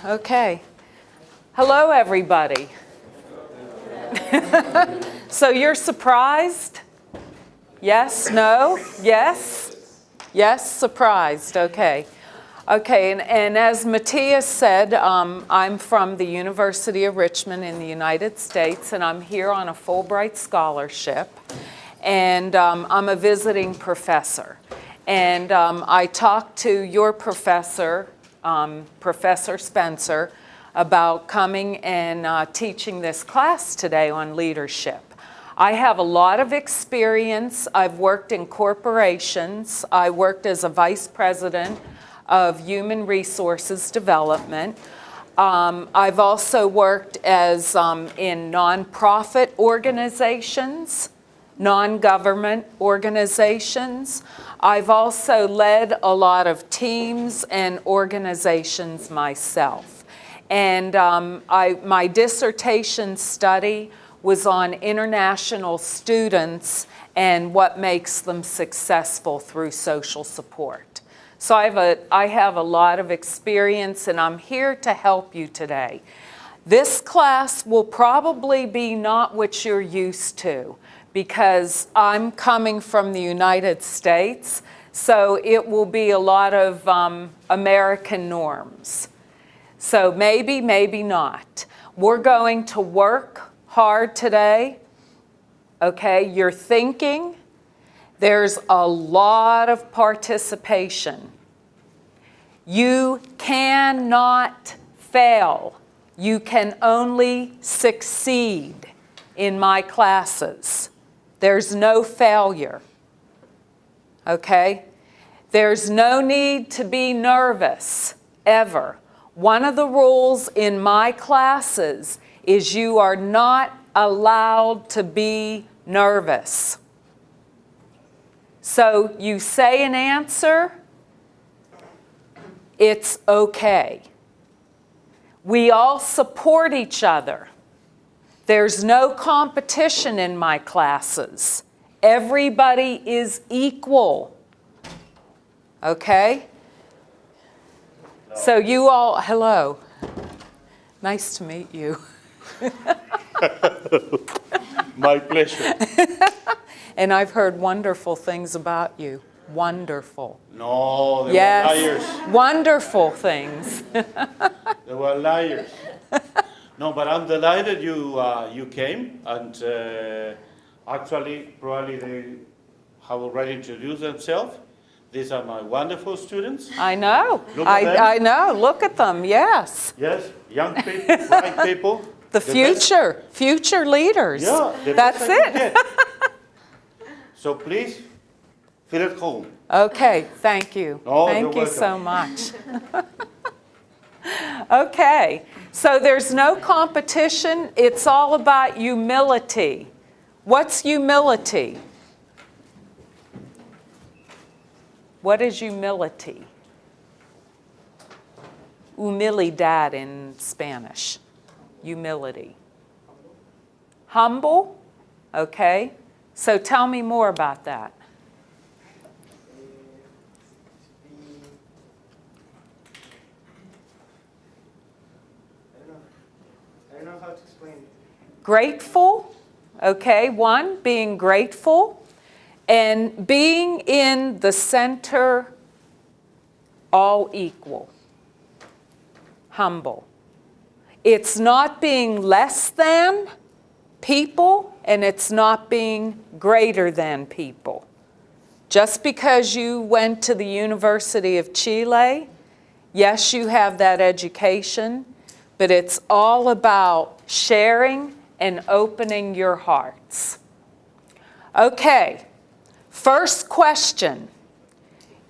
Okay. Hello, everybody. So you're surprised? Yes, no, yes? Yes, surprised, okay. Okay, and as Matthias said, I'm from the University of Richmond in the United States, and I'm here on a Fulbright Scholarship, and I'm a visiting professor. And I talked to your professor, Professor Spencer, about coming and teaching this class today on leadership. I have a lot of experience. I've worked in corporations. I worked as a vice president of human resources development. I've also worked as in nonprofit organizations, non-government organizations. I've also led a lot of teams and organizations myself. And my dissertation study was on international students and what makes them successful through social support. So I have a lot of experience, and I'm here to help you today. This class will probably be not what you're used to, because I'm coming from the United States, so it will be a lot of American norms. So maybe, maybe not. We're going to work hard today, okay? You're thinking. There's a lot of participation. You cannot fail. You can only succeed in my classes. There's no failure, okay? There's no need to be nervous, ever. One of the rules in my classes is you are not allowed to be nervous. So you say an answer, it's okay. We all support each other. There's no competition in my classes. Everybody is equal. Okay? So you all, hello. Nice to meet you. My pleasure. And I've heard wonderful things about you. Wonderful. No, they Yes. were liars. Wonderful things. They were liars. No, but I'm delighted you came, and actually, probably they have already introduced themselves. These are my wonderful students. I know. Look at them. I know. Look at them. Yes. Yes, young people, bright people. The future leaders. Yeah, the That's best I could it. get. So please, feel at home. Okay, thank you. Oh, Thank you're you so much. Okay, so there's no competition. It's all about humility. What's humility? What is humility? Humildad in Spanish. Humility. Humble? Okay. So tell me more about that. I don't know how to explain it. Grateful, okay, one, being grateful, and being in the center, all equal, humble. It's not being less than people, and it's not being greater than people. Just because you went to the University of Chile, yes, you have that education, but it's all about sharing and opening your hearts. Okay, first question.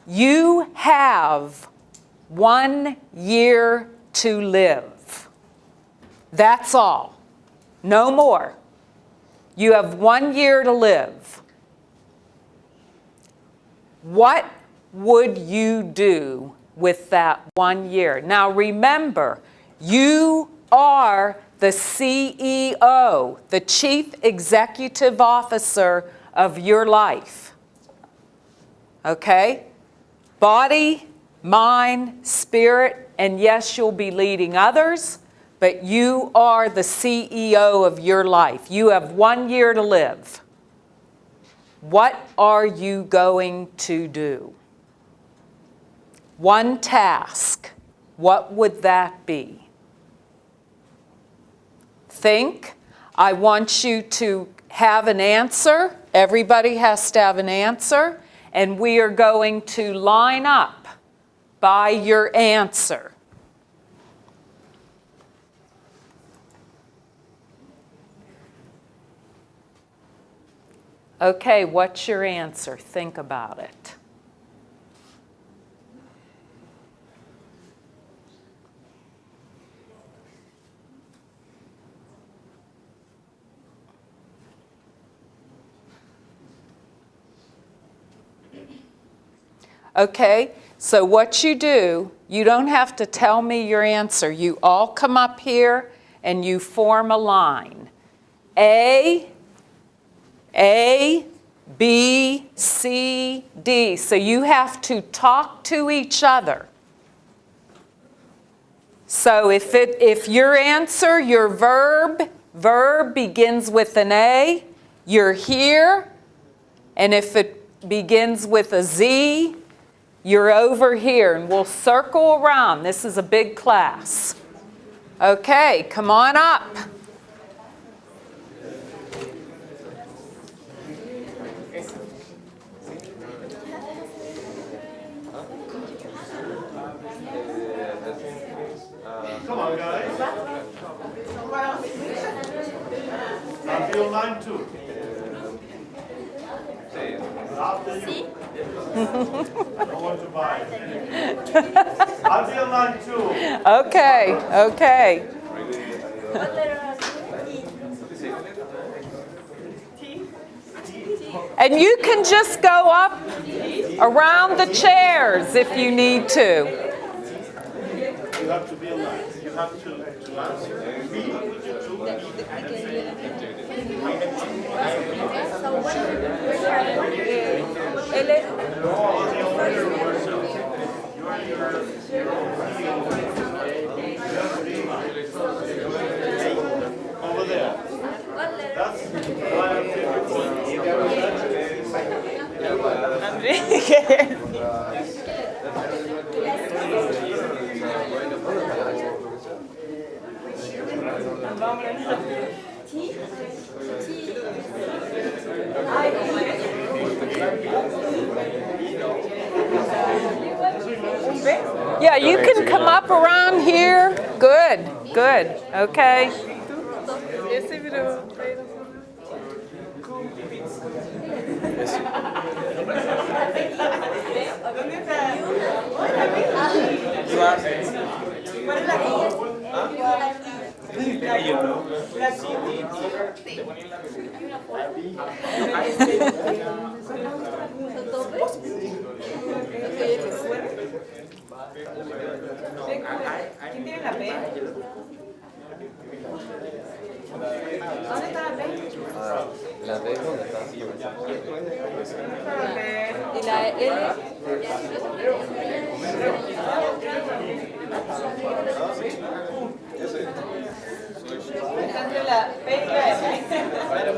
You have 1 year to live. That's all. No more. You have 1 year to live. What would you do with that 1 year? Now remember, you are the CEO, the Chief Executive Officer of your life. Okay? Body, mind, spirit, and yes, you'll be leading others, but you are the CEO of your life. You have 1 year to live. What are you going to do? One task. What would that be? Think. I want you to have an answer. Everybody has to have an answer. And we are going to line up by your answer. Okay, what's your answer? Think about it. Okay, so what you do, you don't have to tell me your answer. You all come up here and you form a line. A, B, C, D. So you have to talk to each other. So if your answer, your verb begins with an A, you're here. And if it begins with a Z, you're over here. And we'll circle around. This is a big class. Okay, come on up. Come on, guys. I'll be on line 2. After you. I don't want to buy it. I'll be on line 2. Okay, okay. And you can just go up around the chairs if you need to. You have to be on line. You have to answer. Over there. That's why I'm Yeah, you can come up around here. Good, good. Okay. ¿Quién tiene la P? ¿Dónde está la P? La D es donde está. ¿Y la L? Está entre la P y la L.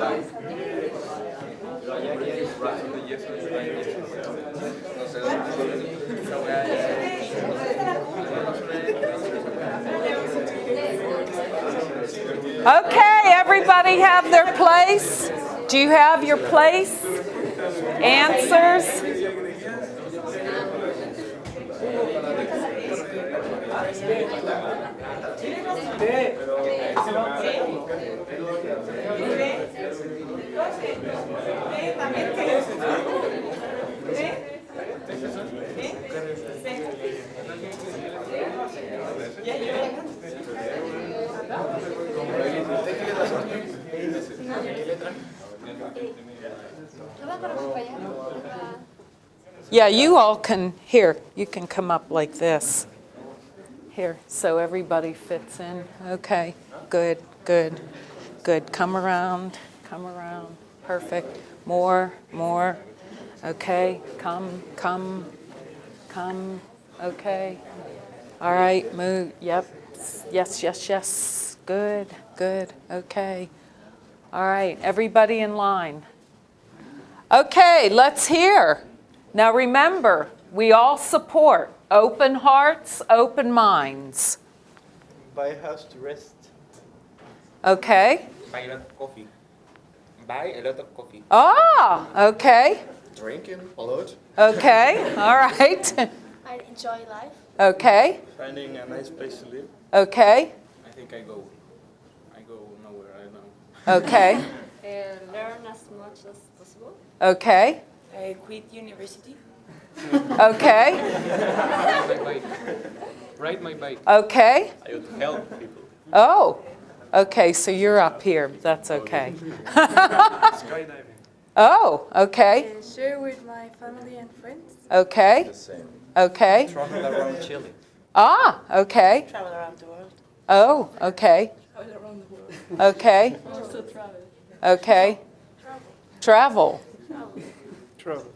Okay, everybody have their place? Do you have your place? Answers? Yeah, you all can, here, you can come up like this. Here, so everybody fits in. Okay, good, good, good. Come around, perfect. More. Okay, come. Okay. All right, move, yep. Yes. Good, okay. All right, everybody in line. Okay, let's hear. Now remember, we all support open hearts, open minds. Buy a house to rest. Okay? Buy a lot of coffee. Buy a lot of coffee. Ah, okay. Drinking a lot. Okay, all right. I enjoy life. Okay, Finding a nice place to live. okay, I think I go nowhere, I don't know. okay, Learn as much as possible. okay, I quit university. okay, My bike. Ride my bike. okay. I would help people. Oh, okay, so you're up here. That's okay. Skydiving. Oh, okay, And share with my family and friends. okay, The same. okay. Travel around Chile. Ah, okay. Travel around the world. Oh, okay, Travel around the world. okay, Also travel. okay. Travel. Travel.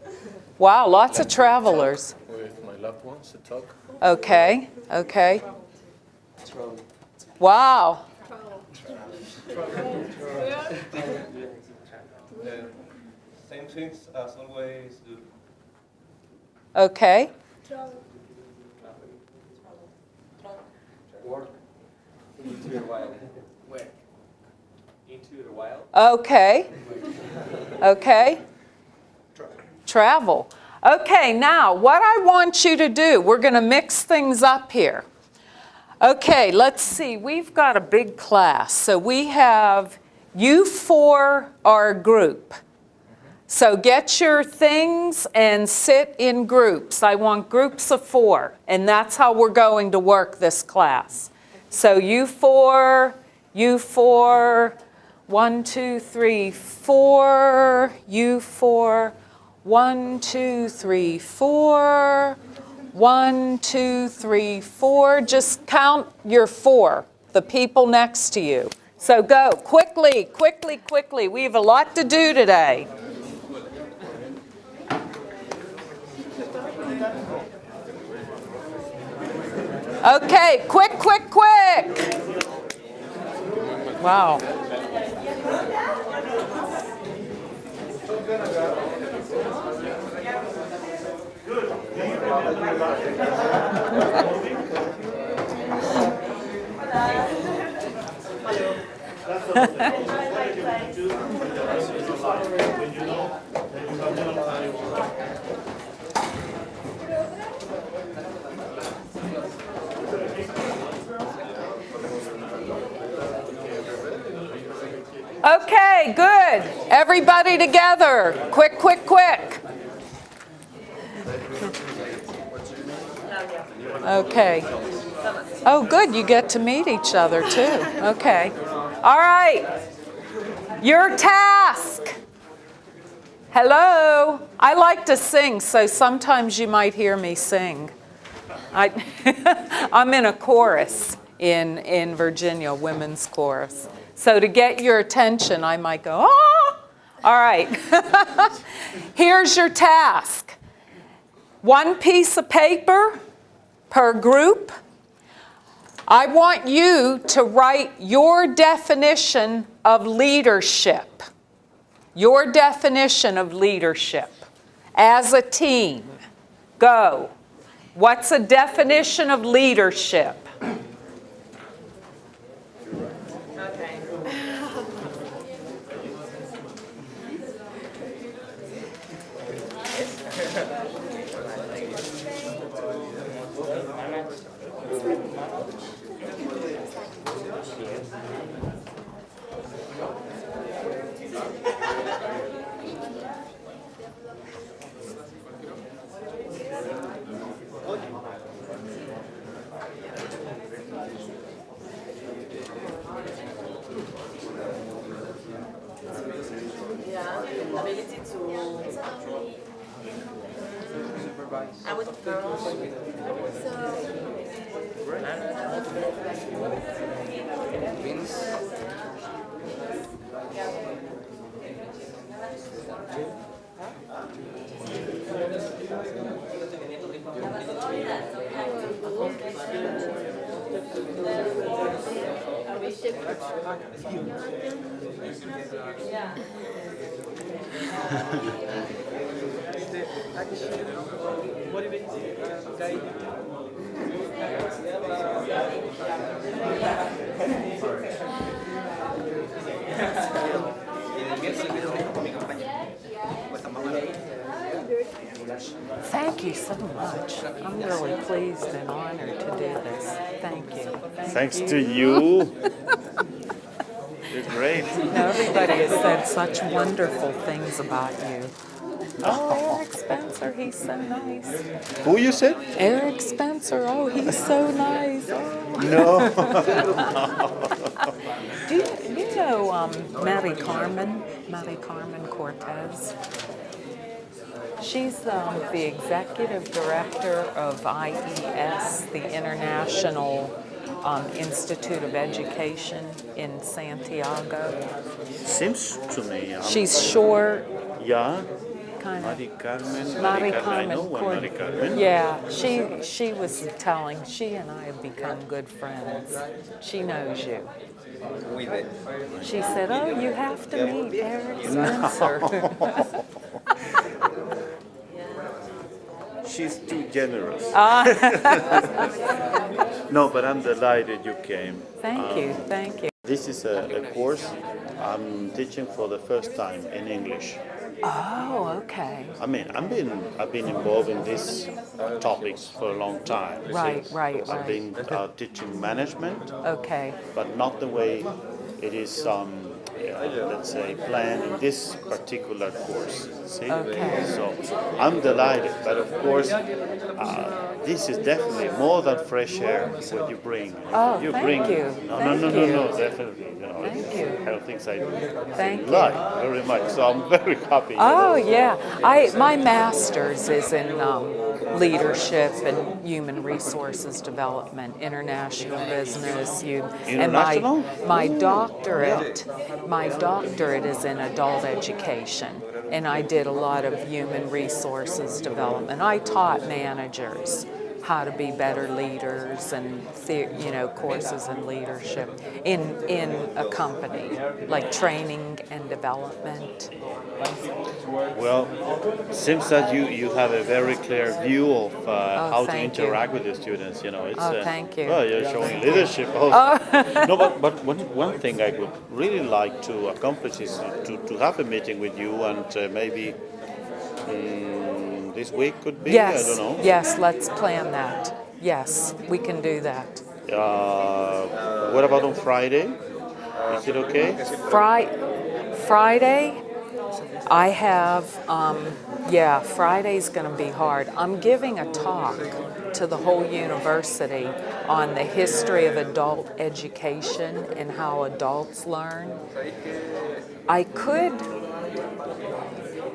Wow, lots of travelers. With my loved ones to talk. Okay, okay. Wow, Same things as always do. okay, Travel. Work into the wild. Where? Into the wild. okay, okay. Travel. Okay, now what I want you to do, we're going to mix things up here. Okay, let's see. We've got a big class. So we have, you four are a group. So get your things and sit in groups. I want groups of 4, and that's how we're going to work this class. So you four, 1, 2, 3, 4, you 4, 1, 2, 3, 4, 1, 2, 3, 4. Just count your 4, the people next to you. So go, quickly. We have a lot to do today. Okay, quick. Wow. Okay, good. Everybody together. Quick. Okay. Oh, good. You get to meet each other too. Okay. All right. Your task. Hello. I like to sing, so sometimes you might hear me sing. I'm in a chorus in Virginia, women's chorus. So to get your attention, I might go, ah! All right. Here's your task. 1 piece of paper per group. I want you to write your definition of leadership. Your definition of leadership as a team. Go. What's a definition of leadership? Okay. Ability to I would Thank you so much. I'm really pleased and honored to do this. Thank you. Thanks to you. You're great. Everybody has said such wonderful things about you. Oh, Eric Spencer, he's so nice. Who you said? Eric Spencer, oh, he's so nice. Oh. No. Do you know Mary Carmen Cortez? She's the executive director of IES, the International Institute of Education in Santiago. Seems to me. She's short, Yeah. kind of. Mari Carmen. Mari I Carmen know one Mari Carmen. Yeah, she was telling, she and I have become good friends. She knows you. She said, oh, you have to meet Eric Spencer. She's too generous. No, but I'm delighted you came. Thank you, thank you. This is a course I'm teaching for the first time in English. Oh, okay. I mean, I've been involved in these topics for a long time. Right. I've been teaching management, Okay. but not the way it is, let's say, planned in this particular course. See? Okay. So I'm delighted, but of course, this is definitely more than fresh air what you bring. Oh, you thank bring, you. No, Thank no, you. definitely. You know, Thank it's you. kind of things I Thank you. like very much. So I'm very happy. Oh, yeah. My master's is in leadership and human resources development, international business. International? And my doctorate is in adult education, and I did a lot of human resources development. I taught managers how to be better leaders and courses in leadership in a company, like training and development. Well, seems that you have a very clear view of how to thank you. interact with the students. You know, it's Thank you. Well, you're showing leadership also. No, but one thing I would really like to accomplish is to have a meeting with you and maybe this week could be. Yes, I don't know. yes, let's plan that. Yes, we can do that. What about on Friday? Is it okay? Friday, I have, Friday's going to be hard. I'm giving a talk to the whole university on the history of adult education and how adults learn. I could,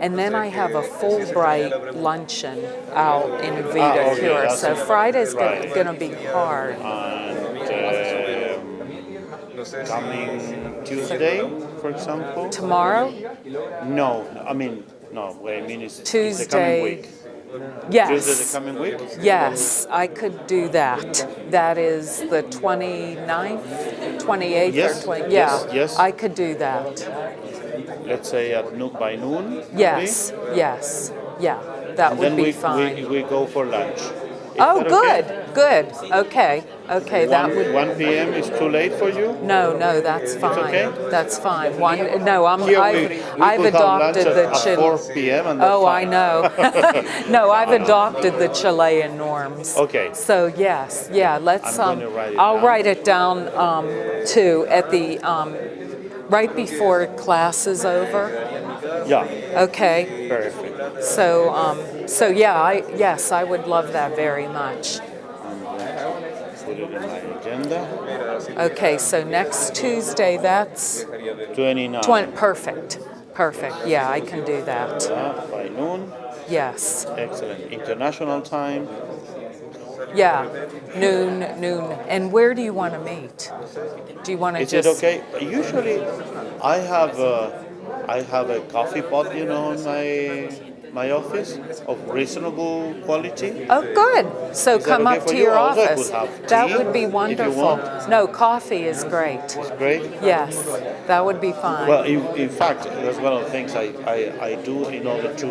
and then I have a Fulbright luncheon out in Vita okay, Cure. that's So Friday's right. going to be hard. And coming Tuesday, for example? Tomorrow? No, I mean, no, what I mean is it's the Tuesday. coming week. Yes. Tuesday the coming week? Yes, I could do that. That is the 29th, 28th, Yes, or 20. yes, yes. I could do that. Let's say at noon, by noon? Yes, yes, yeah, that And would then be fine. we go for lunch. Is Oh, that good, okay? good. Okay, that would. 1 p.m. is too late for you? No, that's fine. okay? That's fine. No, Here I've we I've could have lunch adopted the at 4 p.m. and that's Oh, I fine. know. No, I've adopted the Chilean norms. Okay. So yes, yeah. Let's. I'm gonna write it I'll down. write it down too at the right before class is over. Yeah, Okay. perfect. So yeah, yes, I would love that very much. Put it in my agenda. Okay, so next Tuesday, that's 29. perfect. Perfect. Yeah, I can do that. By noon. Yes. Excellent. International time. Yeah. Noon. And where do you want to meet? Do you want to Is it just? okay? Usually, I have a coffee pot, in my office of reasonable quality. Oh, good. So Is that come okay up for to you? your Also, I office. could have That tea would be if you wonderful. want. No, coffee is great. It's great. Yes, that would be fine. Well, in fact, that's one of the things I do in order to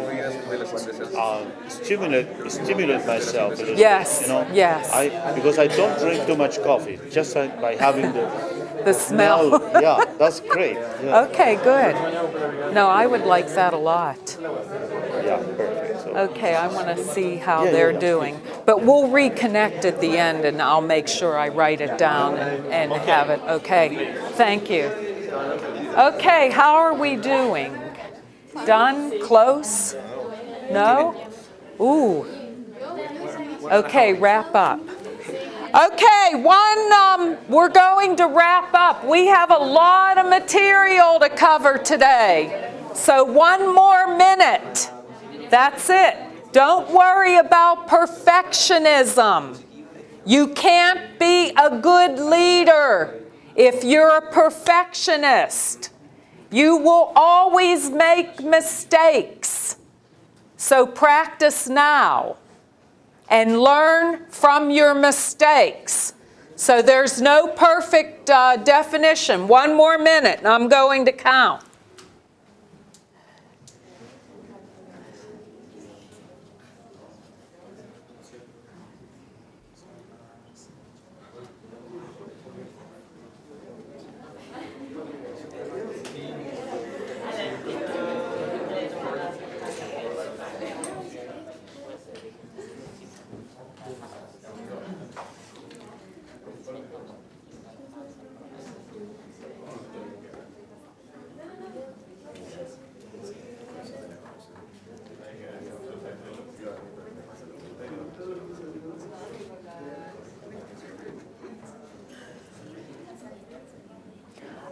stimulate myself a little Yes, bit. yes. Because I don't drink too much coffee, just by having The smell. Yeah, that's great. Yeah, Okay, good. No, I would like that a lot. yeah, perfect. So, Okay, I want to see how Yeah, they're yeah. doing. But we'll reconnect at the end and I'll make sure I write it down and have it. Okay, thank you. Okay, how are we doing? Done? Close? No? Ooh. Okay, wrap up. Okay, we're going to wrap up. We have a lot of material to cover today. So 1 more minute. That's it. Don't worry about perfectionism. You can't be a good leader if you're a perfectionist. You will always make mistakes. So practice now and learn from your mistakes. So there's no perfect definition. 1 more minute and I'm going to count.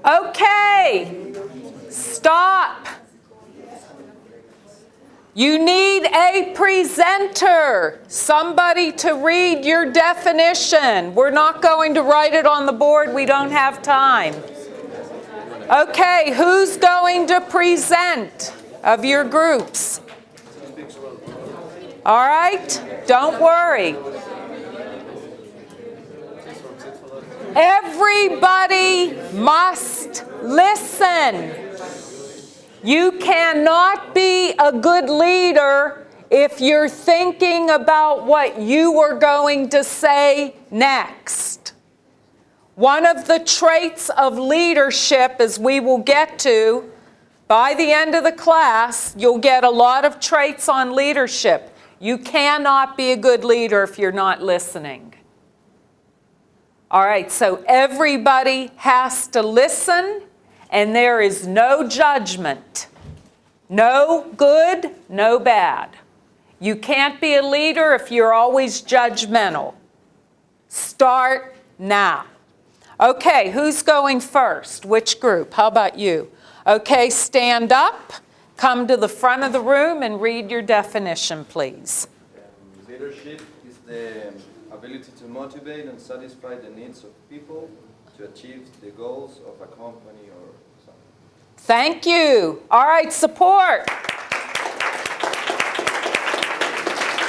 Okay, stop. You need a presenter, somebody to read your definition. We're not going to write it on the board, we don't have time. Okay, who's going to present of your groups? All right, don't worry. Everybody must listen. You cannot be a good leader if you're thinking about what you are going to say next. One of the traits of leadership, as we will get to, by the end of the class, you'll get a lot of traits on leadership. You cannot be a good leader if you're not listening. All right, so everybody has to listen, and there is no judgment. No good, no bad. You can't be a leader if you're always judgmental. Start now. Okay, who's going first? Which group? How about you? Okay, stand up, come to the front of the room, and read your definition, please. Leadership is the ability to motivate and satisfy the needs of people to achieve the goals of a company or something. Thank you. All right, support.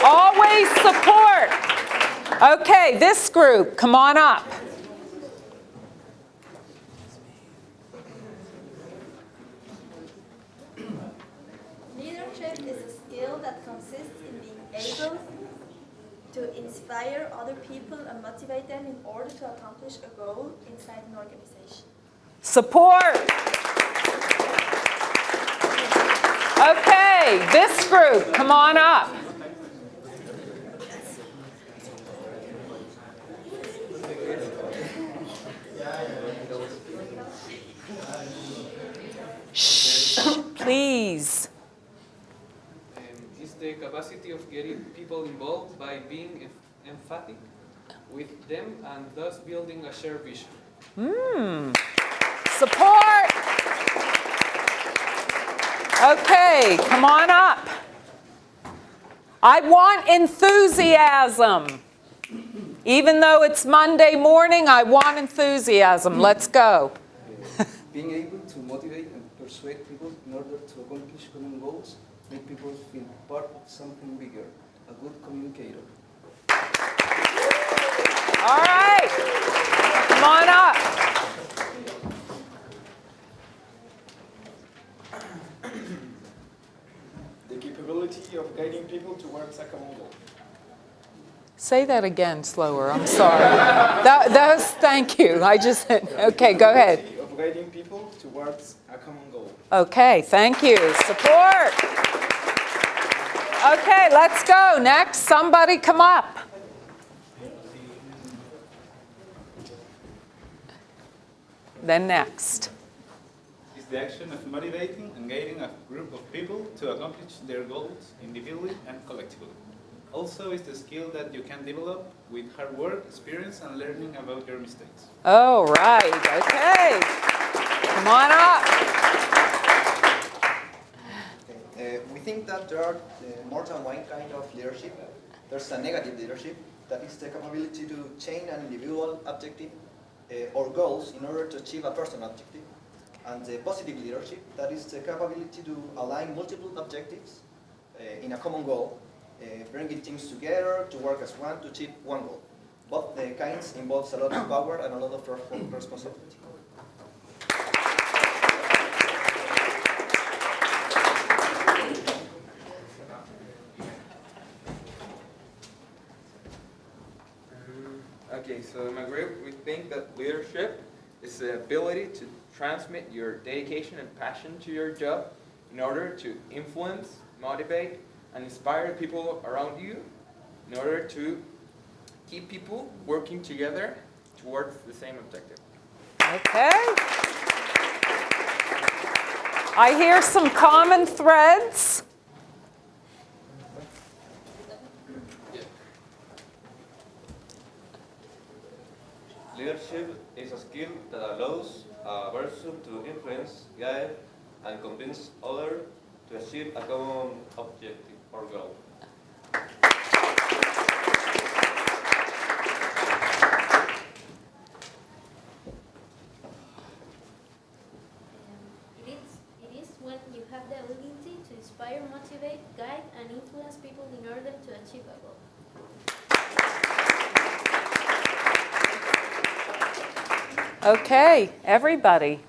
Always support. Okay, this group, come on up. Leadership is a skill that consists in being able to inspire other people and motivate them in order to accomplish a goal inside an organization. Support. Okay, this group, come on up. Shh, please. Is the capacity of getting people involved by being emphatic with them and thus building a shared vision. Support. Okay, come on up. I want enthusiasm. Even though it's Monday morning, I want enthusiasm. Let's go. Being able to motivate and persuade people in order to accomplish common goals, make people feel part of something bigger, a good communicator. All right, come on up. The capability of guiding people towards a common goal. Say that again slower, I'm sorry. Thank you, okay, go ahead. Of guiding people towards a common goal. Okay, thank you, support. Okay, let's go, next, somebody come up. Then next. It's the action of motivating and guiding a group of people to accomplish their goals individually and collectively. Also, it's the skill that you can develop with hard work, experience, and learning about your mistakes. Oh, right, okay. Come on up. We think that there are more than one kind of leadership. There's a negative leadership, that is the capability to change an individual objective or goals in order to achieve a personal objective. And the positive leadership, that is the capability to align multiple objectives in a common goal, bringing teams together to work as one to achieve one goal. Both the kinds involves a lot of power and a lot of responsibility. Okay, so in my group, we think that leadership is the ability to transmit your dedication and passion to your job in order to influence, motivate, and inspire people around you in order to keep people working together towards the same objective. Okay. I hear some common threads. Leadership is a skill that allows a person to influence, guide, and convince others to achieve a common objective or goal. It is when you have the ability to inspire, motivate, guide, and influence people in order to achieve a goal. Okay, everybody.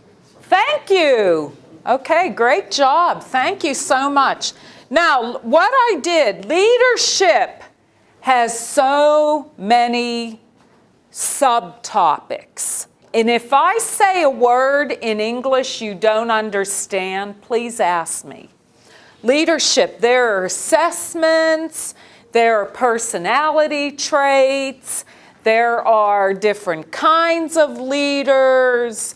Thank you. Okay, great job. Thank you so much. Now, what I did, leadership has so many subtopics. And if I say a word in English you don't understand, please ask me. Leadership, there are assessments, there are personality traits, there are different kinds of leaders.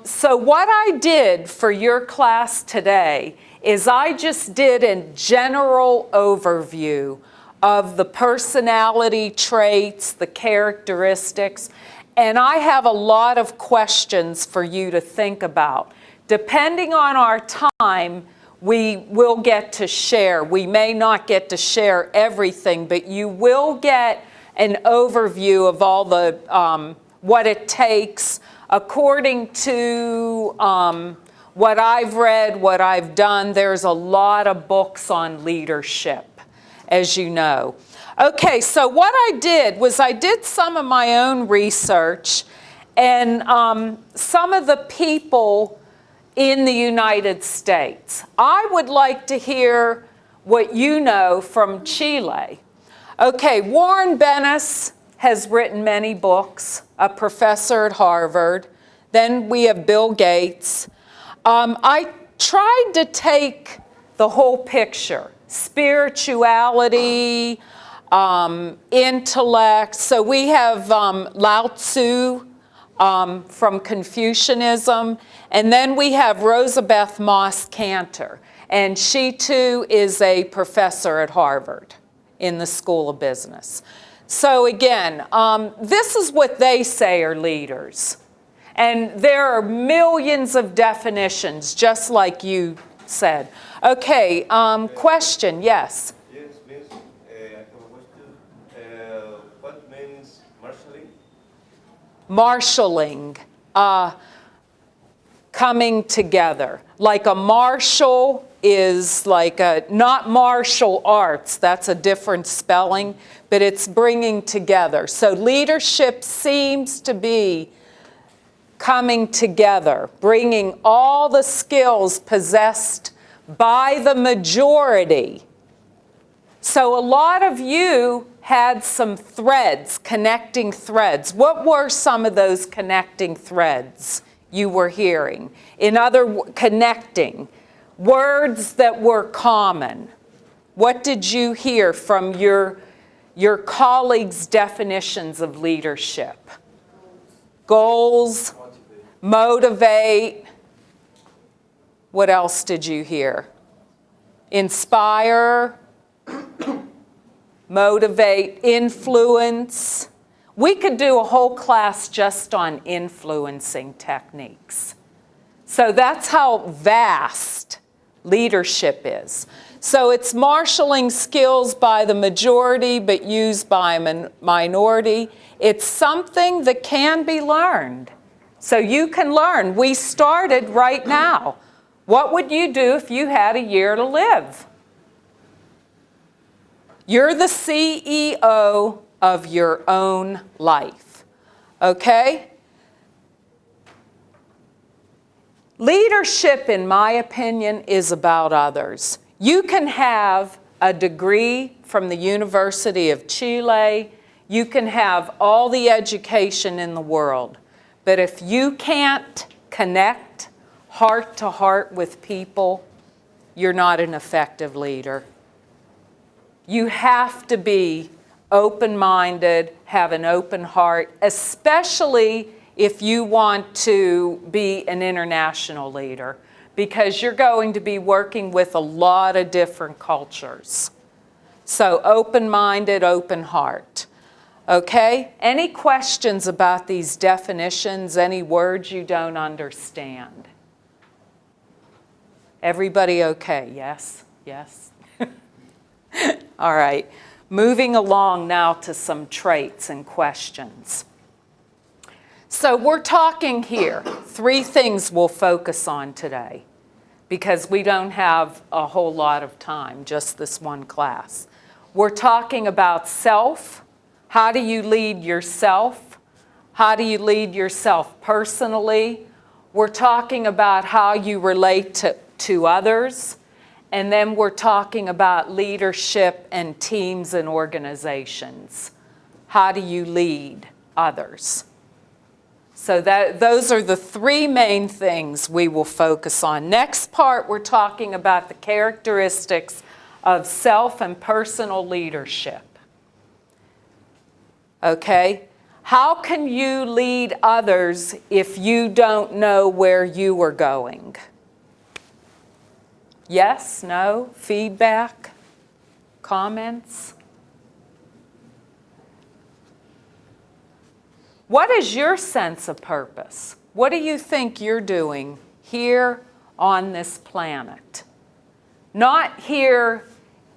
So what I did for your class today is I just did a general overview of the personality traits, the characteristics, and I have a lot of questions for you to think about. Depending on our time, we will get to share. We may not get to share everything, but you will get an overview of all the what it takes according to what I've read, what I've done. There's a lot of books on leadership, as you know. Okay, so what I did was I did some of my own research, and some of the people in the United States. I would like to hear what you know from Chile. Okay, Warren Bennis has written many books, a professor at Harvard. Then we have Bill Gates. I tried to take the whole picture, spirituality, intellect. So we have Lao Tzu from Confucianism, and then we have Rosabeth Moss Cantor, and she too is a professor at Harvard in the School of Business. So again, this is what they say are leaders. And there are millions of definitions, just like you said. Okay, question, yes. Yes, miss. I have a question. What means marshalling? Marshalling, coming together. Like a marshal is like a, not martial arts, that's a different spelling, but it's bringing together. So leadership seems to be coming together, bringing all the skills possessed by the majority. So a lot of you had some threads, connecting threads. What were some of those connecting threads you were hearing? Connecting, words that were common. What did you hear from your colleagues' definitions of leadership? Goals, motivate. What else did you hear? Inspire, motivate, influence. We could do a whole class just on influencing techniques. So that's how vast leadership is. So it's marshaling skills by the majority but used by a minority. It's something that can be learned. So you can learn. We started right now. What would you do if you had a year to live? You're the CEO of your own life, okay? Leadership, in my opinion, is about others. You can have a degree from the University of Chile. You can have all the education in the world. But if you can't connect heart to heart with people, you're not an effective leader. You have to be open-minded, have an open heart, especially if you want to be an international leader, because you're going to be working with a lot of different cultures. So open-minded, open heart. Okay? Any questions about these definitions? Any words you don't understand? Everybody okay? Yes? Yes? All right. Moving along now to some traits and questions. So we're talking here, 3 things we'll focus on today because we don't have a whole lot of time, just this one class. We're talking about self. How do you lead yourself? How do you lead yourself personally? We're talking about how you relate to others. And then we're talking about leadership and teams and organizations. How do you lead others? So those are the 3 main things we will focus on. Next part, we're talking about the characteristics of self and personal leadership. Okay? How can you lead others if you don't know where you are going? Yes, no, feedback, comments? What is your sense of purpose? What do you think you're doing here on this planet? Not here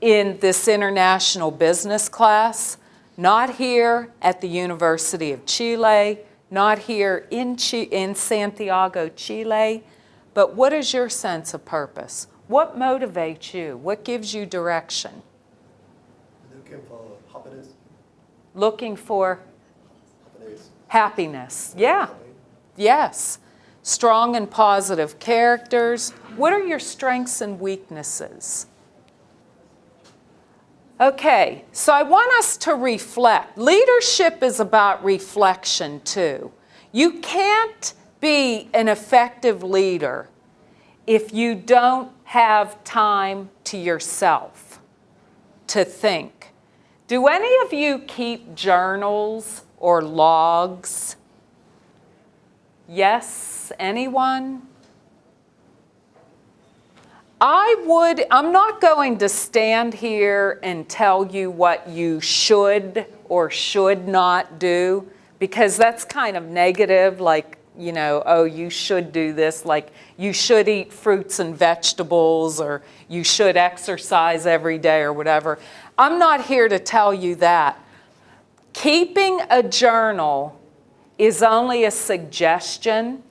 in this international business class, not here at the University of Chile, not here in Santiago, Chile, but what is your sense of purpose? What motivates you? What gives you direction? Looking for happiness. Looking for happiness. Yeah. Yes. Strong and positive characters. What are your strengths and weaknesses? Okay, so I want us to reflect. Leadership is about reflection too. You can't be an effective leader if you don't have time to yourself to think. Do any of you keep journals or logs? Yes, anyone? I'm not going to stand here and tell you what you should or should not do, because that's kind of negative, like you know, oh, you should do this, like you should eat fruits and vegetables, or you should exercise every day or whatever. I'm not here to tell you that. Keeping a journal is only a suggestion.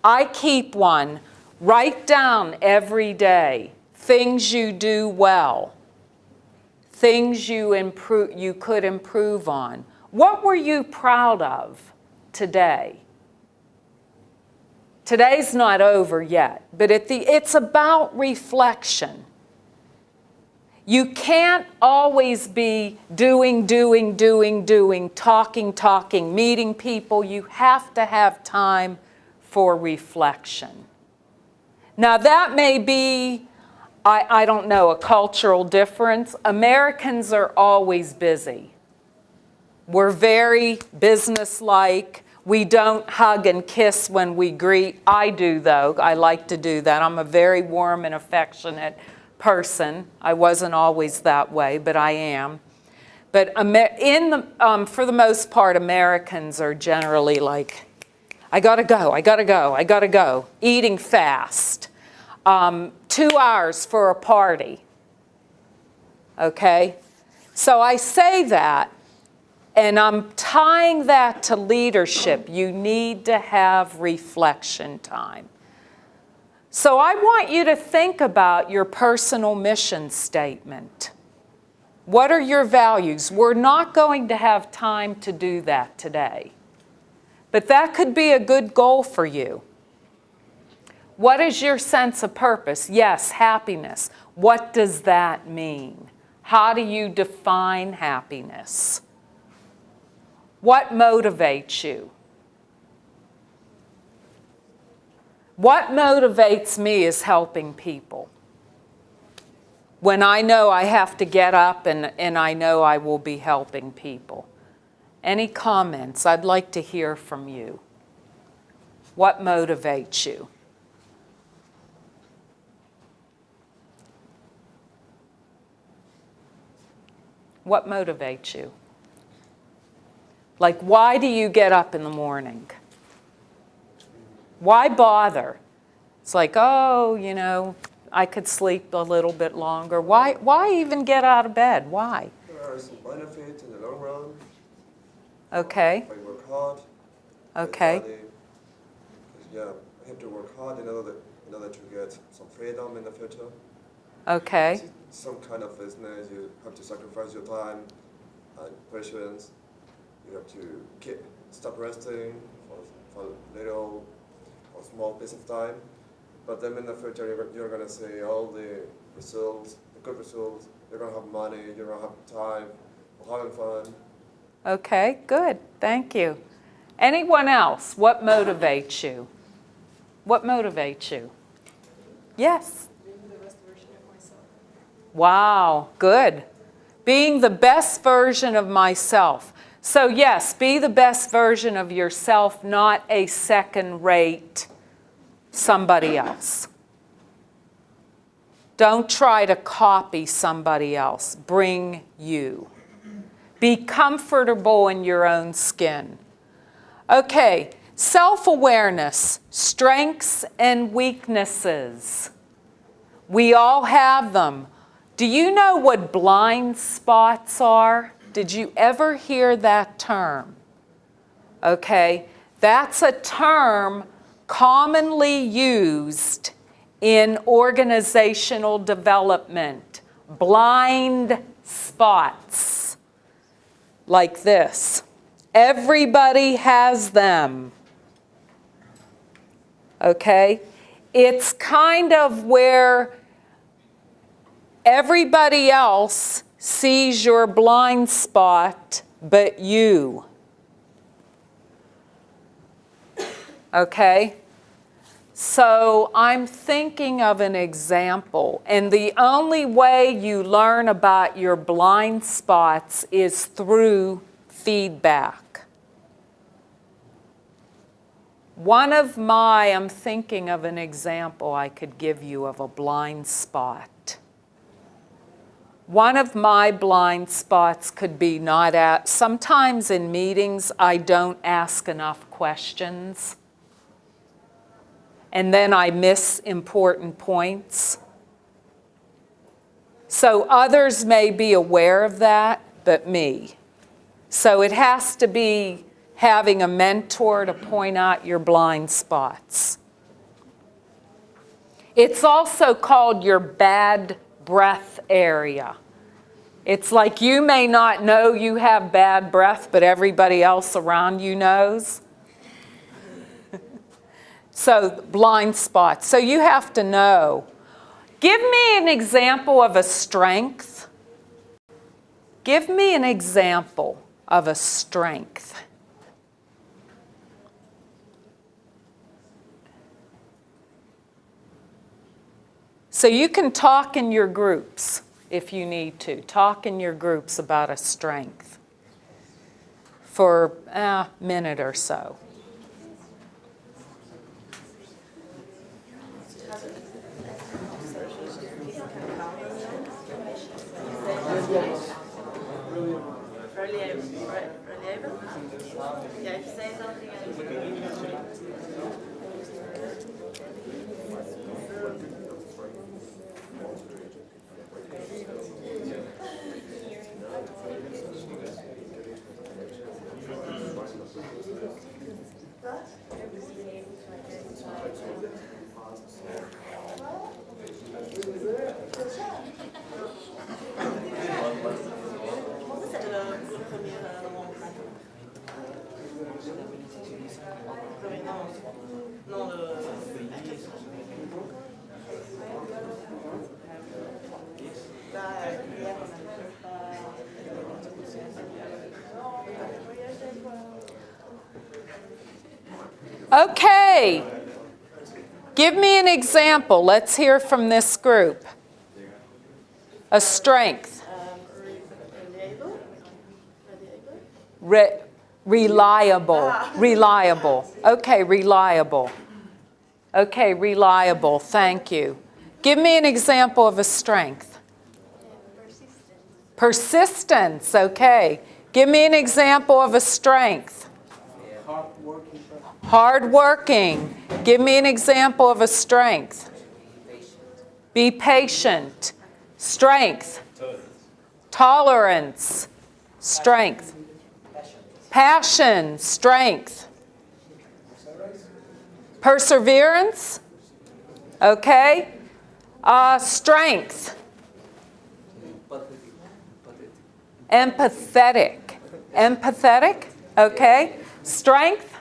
I keep one. Write down every day things you do well, things you could improve on. What were you proud of today? Today's not over yet, but it's about reflection. You can't always be doing, talking, meeting people. You have to have time for reflection. Now that may be, I don't know, a cultural difference. Americans are always busy. We're very businesslike. We don't hug and kiss when we greet. I do, though. I like to do that. I'm a very warm and affectionate person. I wasn't always that way, but I am. But for the most part, Americans are generally like, I gotta go. Eating fast. 2 hours for a party. Okay? So I say that, and I'm tying that to leadership. You need to have reflection time. So I want you to think about your personal mission statement. What are your values? We're not going to have time to do that today, but that could be a good goal for you. What is your sense of purpose? Yes, happiness. What does that mean? How do you define happiness? What motivates you? What motivates me is helping people. When I know I have to get up and I know I will be helping people. Any comments? I'd like to hear from you. What motivates you? What motivates you? Like, why do you get up in the morning? Why bother? It's like, oh, you know, I could sleep a little bit longer. Why even get out of bed? Why? There are some benefits in the long run. Okay. If I work hard. Okay. Yeah, I have to work hard in order to get some freedom in the future. Okay. Some kind of business, you have to sacrifice your time and patience. You have to stop resting for little or small piece of time. But then in the future, you're going to see all the results, the good results. You're going to have money, you're going to have time for having fun. Okay, good. Thank you. Anyone else? What motivates you? What motivates you? Yes. Being the best version of myself. Wow, good. Being the best version of myself. So yes, be the best version of yourself, not a second-rate somebody else. Don't try to copy somebody else. Bring you. Be comfortable in your own skin. Okay, self-awareness, strengths and weaknesses. We all have them. Do you know what blind spots are? Did you ever hear that term? Okay, that's a term commonly used in organizational development. Blind spots, like this. Everybody has them. Okay? It's kind of where everybody else sees your blind spot, but you. Okay? So I'm thinking of an example, and the only way you learn about your blind spots is through feedback. I'm thinking of an example I could give you of a blind spot. One of my blind spots could be sometimes in meetings I don't ask enough questions. and then I miss important points. So others may be aware of that, but me. So it has to be having a mentor to point out your blind spots. It's also called your bad breath area. It's like you may not know you have bad breath, but everybody else around you knows. So blind spots. So you have to know. Give me an example of a strength. Give me an example of a strength. So you can talk in your groups if you need to. Talk in your groups about a strength for a minute or so. Reliable. Yeah, if you say something Okay. Give me an example. Let's hear from this group. A strength. Reliable. Reliable. Okay, reliable. Okay, reliable. Thank you. Give me an example of a strength. Persistence. Okay. Give me an example of a strength. Hardworking. Give me an example of a strength. Be patient. Strength. Tolerance. Strength. Passion. Strength. Perseverance. Okay. Strength. Empathetic. Empathetic. Okay. Strength.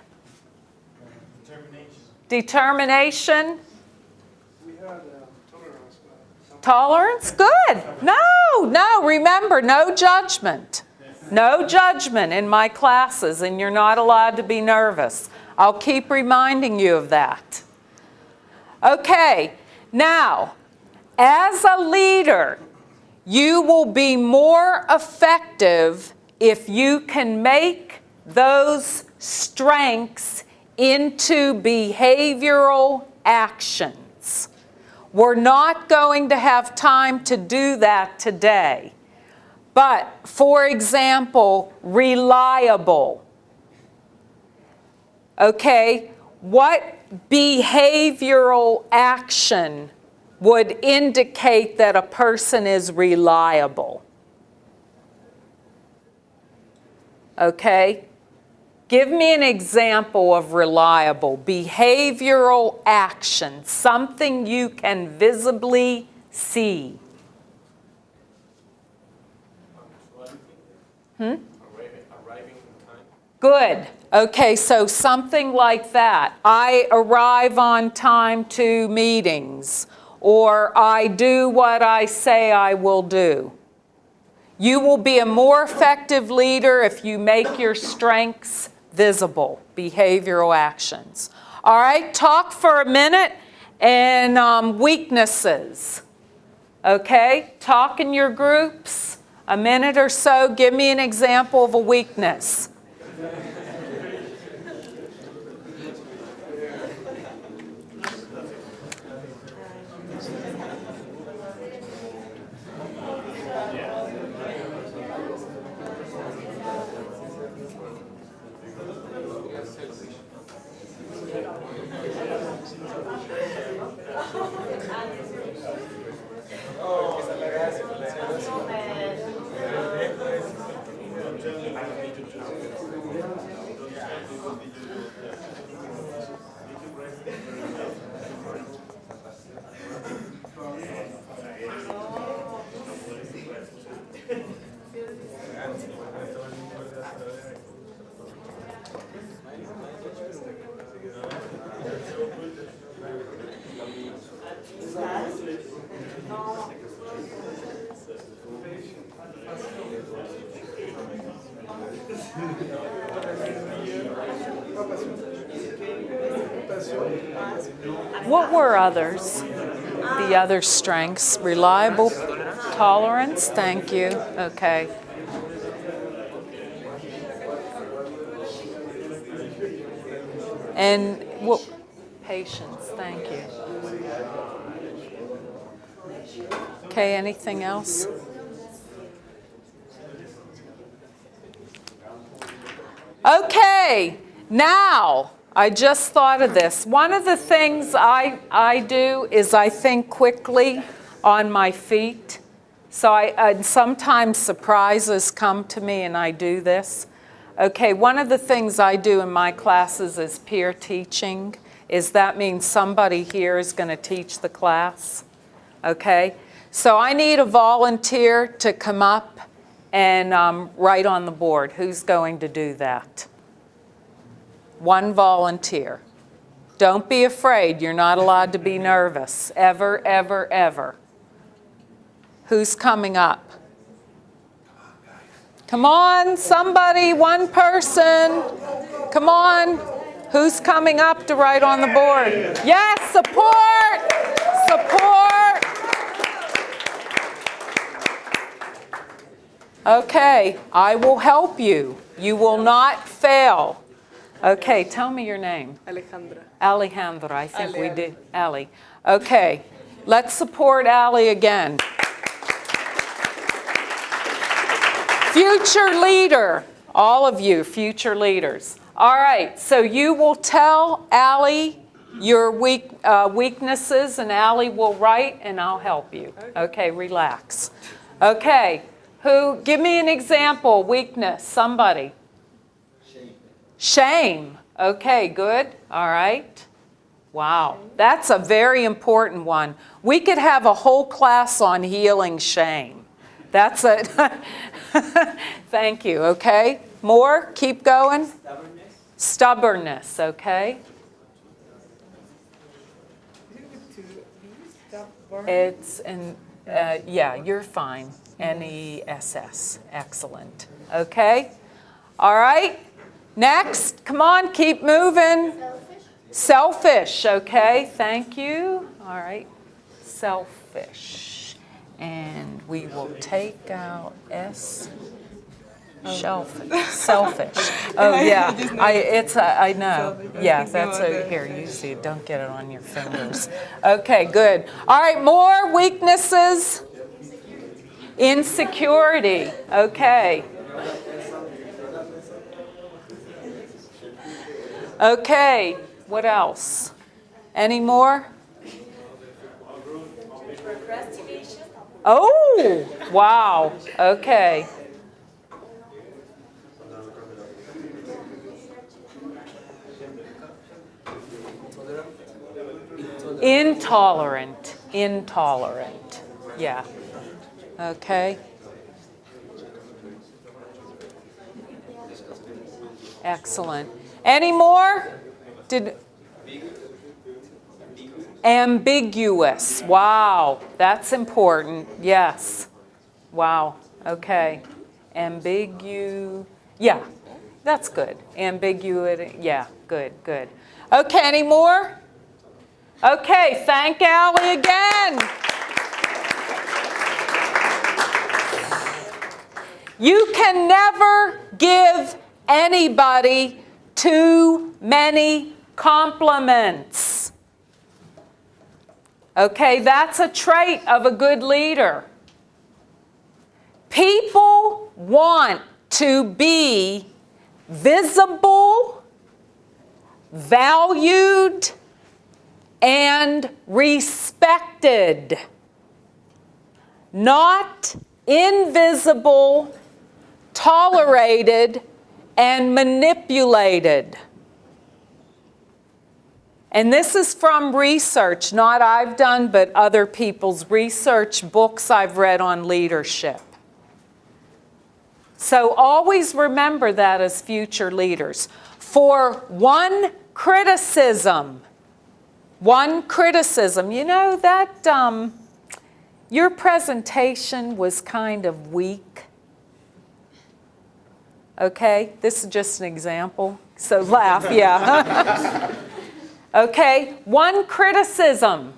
Determination. Tolerance? Good. No, remember, no judgment. No judgment in my classes, and you're not allowed to be nervous. I'll keep reminding you of that. Okay, now, as a leader, you will be more effective if you can make those strengths into behavioral actions. We're not going to have time to do that today. But, for example, reliable. Okay, what behavioral action would indicate that a person is reliable? Okay? Give me an example of reliable behavioral action, something you can visibly see. Arriving in time. Good. Okay, so something like that. I arrive on time to meetings, or I do what I say I will do. You will be a more effective leader if you make your strengths visible, behavioral actions. All right, talk for a minute and weaknesses. Okay, talk in your groups, a minute or so. Give me an example of a weakness. What were others? The other strengths? Reliable tolerance, thank you. Okay. And what? Patience, thank you. Okay, anything else? Okay, now, I just thought of this. One of the things I do is I think quickly on my feet. So and sometimes surprises come to me and I do this. Okay, one of the things I do in my classes is peer teaching. That means somebody here is going to teach the class. Okay, so I need a volunteer to come up and write on the board. Who's going to do that? One volunteer. Don't be afraid. You're not allowed to be nervous. Ever, ever, ever. Who's coming up? Come on, somebody, one person. Come on. Who's coming up to write on the board? Yes, support! Support! Okay, I will help you. You will not fail. Okay, tell me your name. Alejandra. Alejandra, I think we did. Ali. Okay, let's support Ali again. Future leader, all of you, future leaders. All right, so you will tell Ali your weaknesses, and Ali will write, and I'll help you. Okay, relax. Okay, give me an example, weakness, somebody. Shame. Okay, good. All right. Wow, that's a very important one. We could have a whole class on healing shame. That's it. Thank you, okay? More? Keep going. Stubbornness. Stubbornness, okay? It's, yeah, you're fine. NESS, excellent. Okay? All right? Next, come on, keep moving. Selfish, okay, thank you. All right, selfish. And we will take out S. Selfish. Oh yeah, I know. Yeah, that's here. Use it. Don't get it on your fingers. Okay, good. All right, more weaknesses. Insecurity. Okay. Okay. What else? Any more? Procrastination. Oh, wow. Okay. Intolerant. Intolerant. Yeah. Okay. Excellent. Any more? Ambiguous. Wow, that's important. Yes. Wow. Okay. Yeah, that's good. Ambiguity. Yeah, good, good. Okay, any more? Okay, thank Ali again. You can never give anybody too many compliments. Okay, that's a trait of a good leader. People want to be visible, valued, and respected. Not invisible, tolerated, and manipulated. And this is from research, not I've done, but other people's research, books I've read on leadership. So always remember that as future leaders. For one criticism, you know that your presentation was kind of weak. Okay, this is just an example, so laugh, yeah. Okay, one criticism.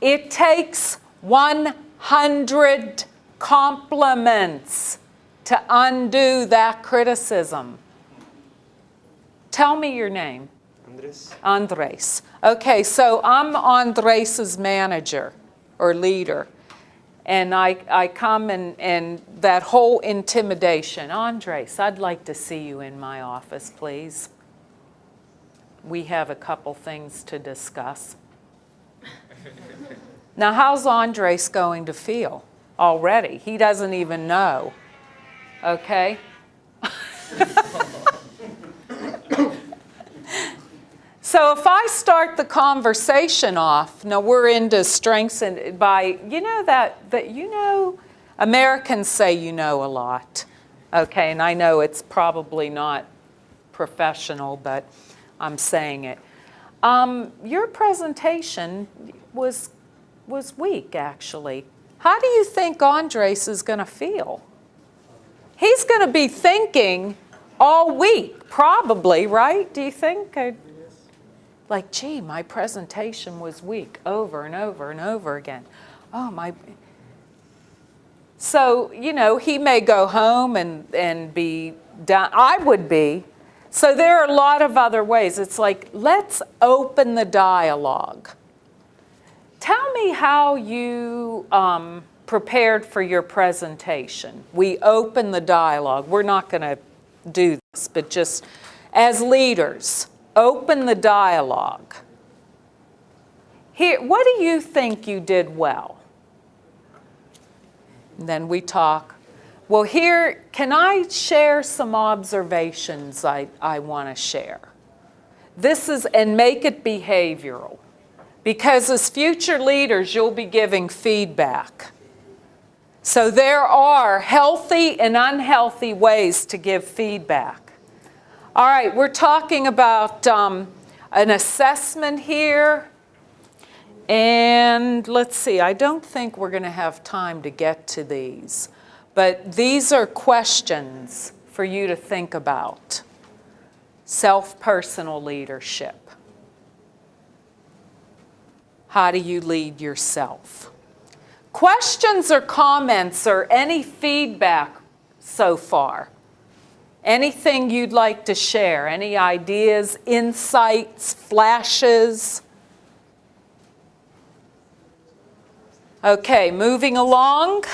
It takes 100 compliments to undo that criticism. Tell me your name. Andres. Andres. Okay, so I'm Andres's manager or leader. And I come and that whole intimidation. Andres, I'd like to see you in my office, please. We have a couple things to discuss. Now, how's Andres going to feel already? He doesn't even know. Okay? So if I start the conversation off, now we're into strengths and by, you know that you know, Americans say you know a lot. Okay, and I know it's probably not professional, but I'm saying it. Your presentation was weak, actually. How do you think Andres is going to feel? He's going to be thinking all week, probably, right? Do you think? Like, gee, my presentation was weak over and over and over again. Oh, my. So, you know, he may go home and be down. I would be. So there are a lot of other ways. It's like, let's open the dialogue. Tell me how you prepared for your presentation. We open the dialogue. We're not going to do this, but just as leaders, open the dialogue. Here, what do you think you did well? And then we talk. Well, here, can I share some observations I want to share? This is, and make it behavioral. Because as future leaders, you'll be giving feedback. So there are healthy and unhealthy ways to give feedback. All right, we're talking about an assessment here. And let's see, I don't think we're going to have time to get to these. But these are questions for you to think about. Self-personal leadership. How do you lead yourself? Questions or comments or any feedback so far? Anything you'd like to share? Any ideas, insights, flashes? Okay, moving along.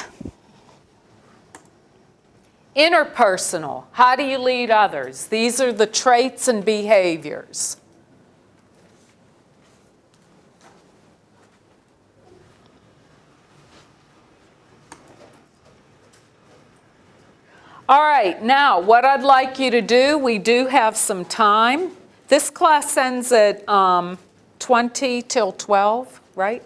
Interpersonal. How do you lead others? These are the traits and behaviors. All right, now what I'd like you to do, we do have some time. This class ends at 20 till 12, right?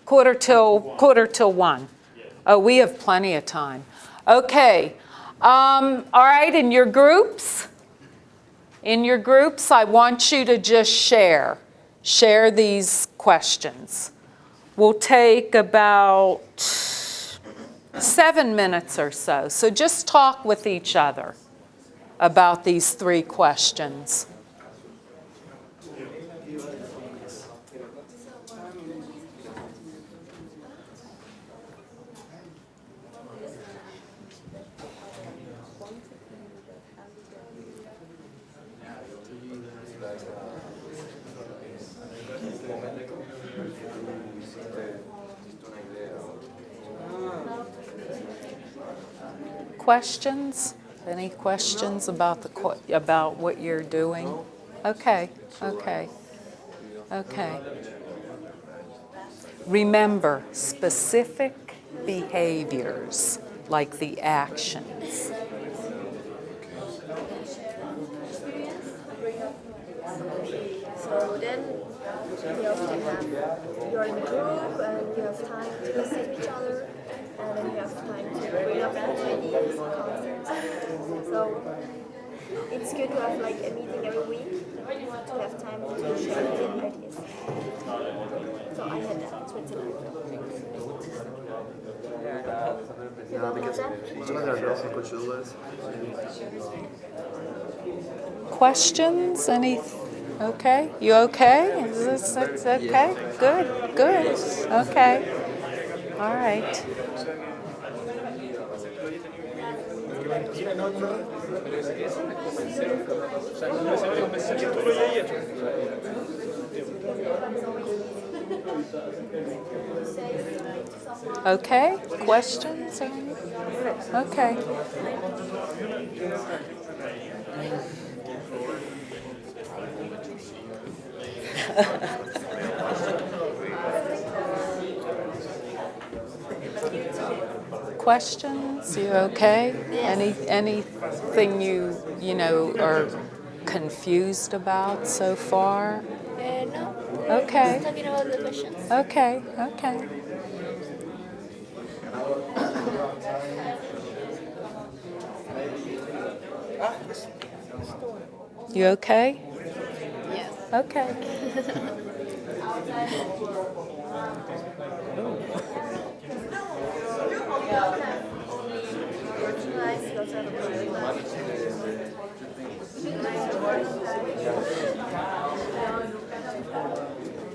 Quarter till 1. Yes. Oh, we have plenty of time. Okay. All right, in your groups, I want you to just share these questions. We'll take about 7 minutes or so. So just talk with each other about these 3 questions. Questions? Any questions about about what you're doing? Okay. Remember, specific behaviors like the actions. So then you often have, you're in a group and you have time to listen to each other, and then you have time to bring up new ideas and concepts. So it's good to have like a meeting every week to have time to share the ideas. So I had that in Switzerland. You don't have that? Questions? Any? Okay. You okay? Is this okay? Good. Good. Okay. All right. Okay. Questions? Okay. Questions? You okay? Anything you know are confused about so far? No. Okay. Just talking about the questions. Okay. Okay. You okay? Yes. Okay.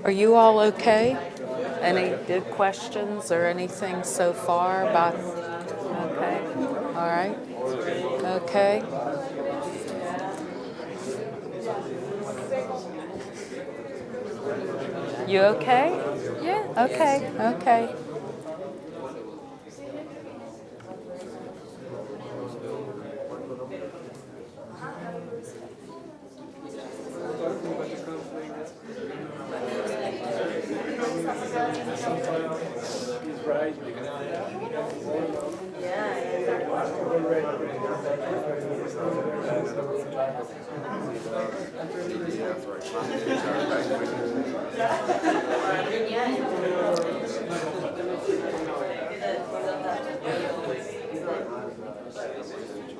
Are you all okay? Any good questions or anything so far about? Okay. All right. Okay. You okay? Yeah. Okay. Okay.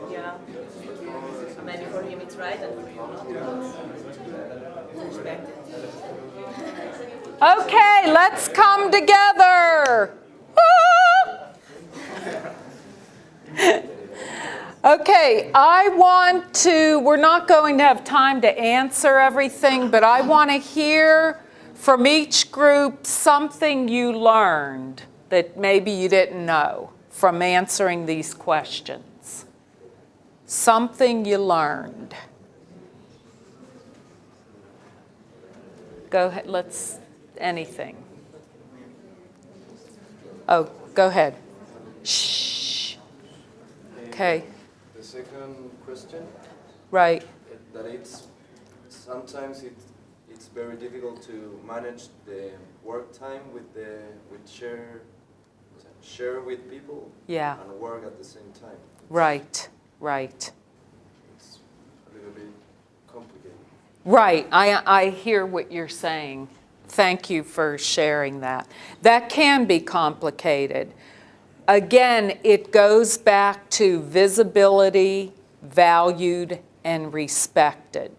Yeah. Maybe for him it's right and for you not. Respect it. Okay, let's come together. Okay, we're not going to have time to answer everything, but I want to hear from each group something you learned that maybe you didn't know from answering these questions. Something you learned. Go ahead, anything. Oh, go ahead. Shh. Okay. The second question. Right. That sometimes it's very difficult to manage the work time share with people. Yeah. And work at the same time. Right. Right. It's a little bit complicated. Right. I hear what you're saying. Thank you for sharing that. That can be complicated. Again, it goes back to visibility, valued, and respected.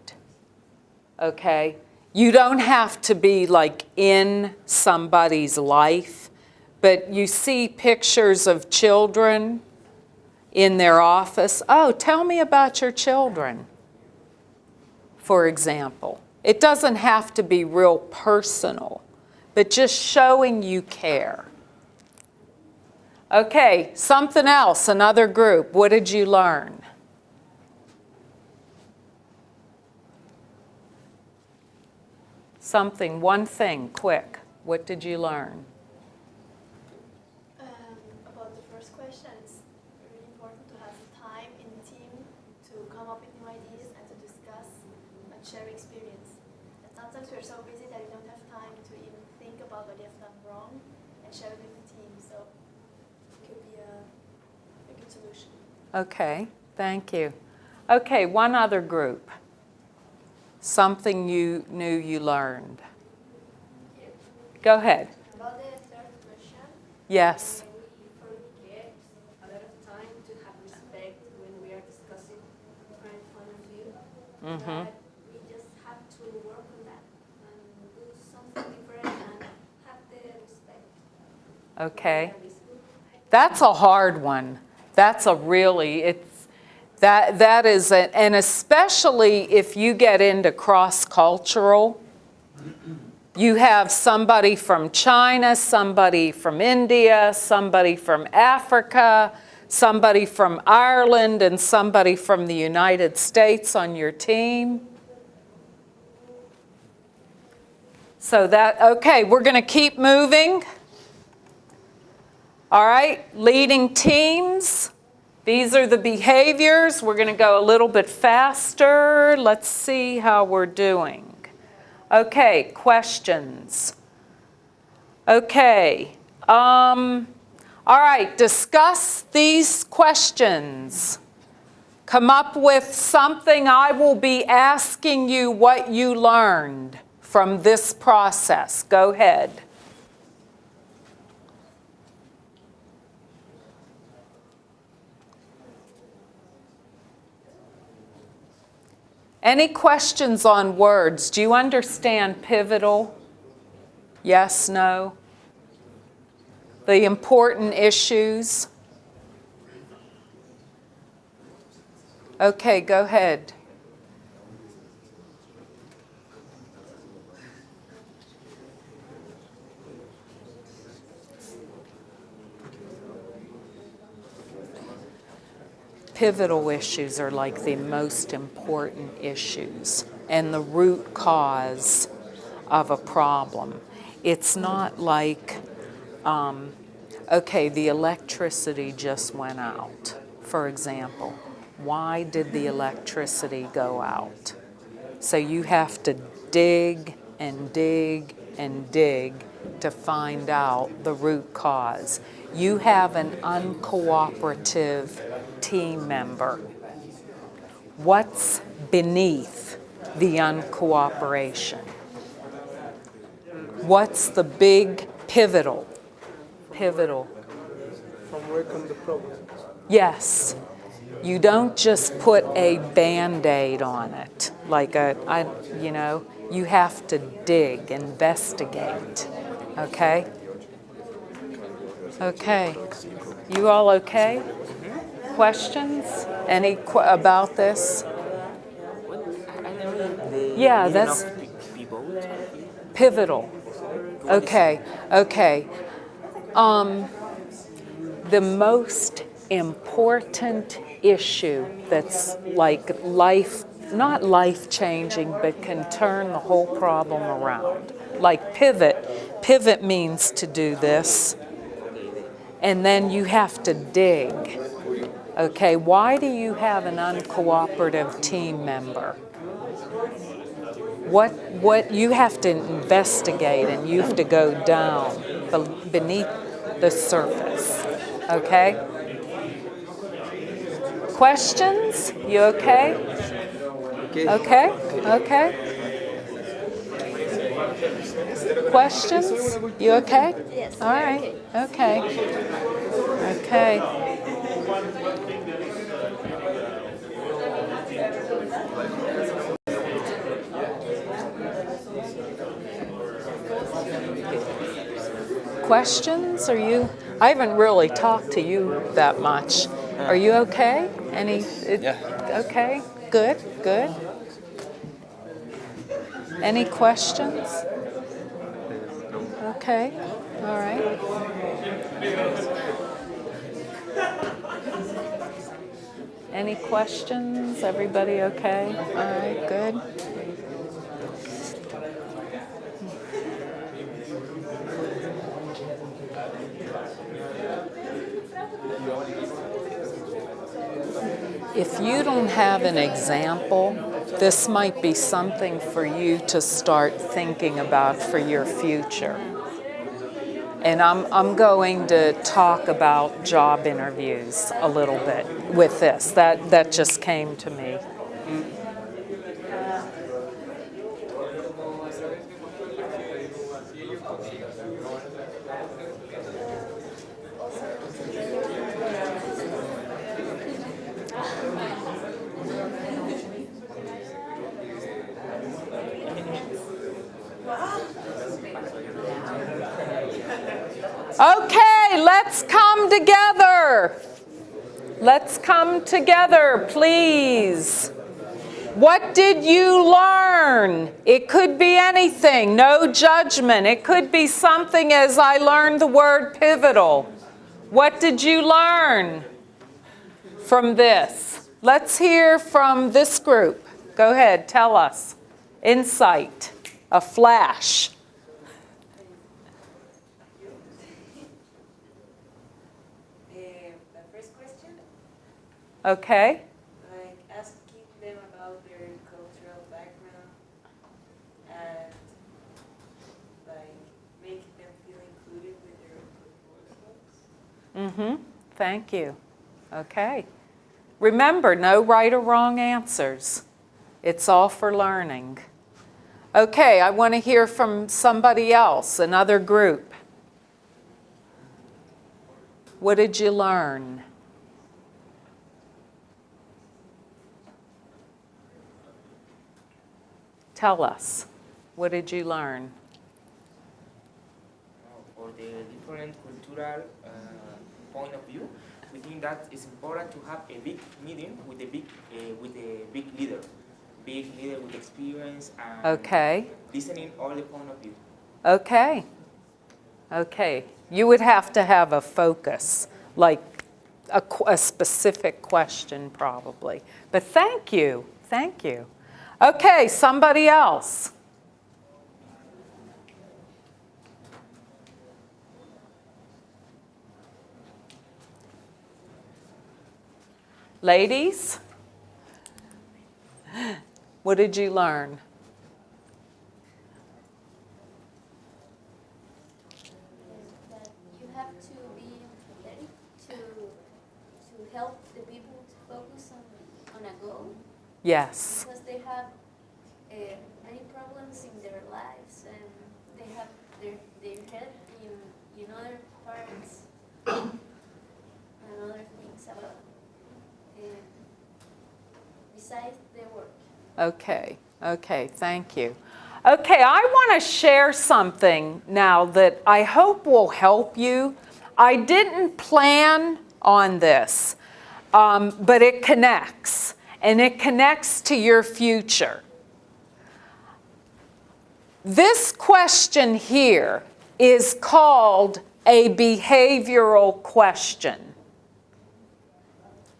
Okay? You don't have to be like in somebody's life, but you see pictures of children in their office. Oh, tell me about your children, for example. It doesn't have to be real personal, but just showing you care. Okay, something else, another group. What did you learn? Something, one thing, quick. What did you learn? About the first question, it's really important to have time in the team to come up with new ideas and to discuss and share experience. And sometimes we're so busy that we don't have time to even think about what you have done wrong and share it with the team. So it could be a good solution. Okay, thank you. Okay, one other group. Something you knew you learned. Go ahead. About the third question. Yes. We forget a lot of time to have respect when we are discussing different point of view. Mm-hmm. But we just have to work on that and do something different and have the respect. Okay. That's a hard one. That's a really, that is, and especially if you get into cross-cultural, you have somebody from China, somebody from India, somebody from Africa, somebody from Ireland, and somebody from the United States on your team. So that, okay, we're going to keep moving. All right, leading teams. These are the behaviors. We're going to go a little bit faster. Let's see how we're doing. Okay, questions. Okay. All right, discuss these questions. Come up with something. I will be asking you what you learned from this process. Go ahead. Any questions on words? Do you understand pivotal? Yes, no? The important issues? Okay, go ahead. Pivotal issues are like the most important issues and the root cause of a problem. It's not like, okay, the electricity just went out, for example. Why did the electricity go out? So you have to dig and dig and dig to find out the root cause. You have an uncooperative team member. What's beneath the uncooperation? What's the big pivotal? Pivotal. From where come the problems? Yes. You don't just put a Band-Aid on it, like you have to dig, investigate, okay? Okay. You all okay? Questions? Any about this? Yeah, that's pivotal. Okay, okay. The most important issue that's like not life-changing, but can turn the whole problem around. Like pivot means to do this, and then you have to dig. Okay, why do you have an uncooperative team member? What you have to investigate, and you have to go down beneath the surface. Okay? Questions? You okay? Okay? Okay? Questions? You okay? Yes. All right. Okay. Okay. Questions? I haven't really talked to you that much. Are you okay? Yeah. Okay, good, good. Any questions? Okay, all right. Any questions? Everybody okay? All right, good. If you don't have an example, this might be something for you to start thinking about for your future. And I'm going to talk about job interviews a little bit with this. That just came to me. Okay, let's come together. Let's come together, please. What did you learn? It could be anything, no judgment. It could be something as I learned the word pivotal. What did you learn from this? Let's hear from this group. Go ahead, tell us. Insight, a flash. The first question, Okay. like asking them about their cultural background and like making them feel included with their proposals. Thank you. Okay. Remember, no right or wrong answers. It's all for learning. Okay, I want to hear from somebody else, another group. What did you learn? Tell us. What did you learn? For the different cultural point of view, we think that it's important to have a big meeting with a big leader with experience and Okay. listening all the point of view. Okay. Okay. You would have to have a focus, like a specific question probably. But thank you. Thank you. Okay, somebody else. Ladies, what did you learn? That you have to be empathetic to help the people to focus on a goal. Yes. Because they have many problems in their lives and they have their head in other parts and other things about besides their work. Okay, okay, thank you. Okay, I want to share something now that I hope will help you. I didn't plan on this, but it connects, and it connects to your future. This question here is called a behavioral question.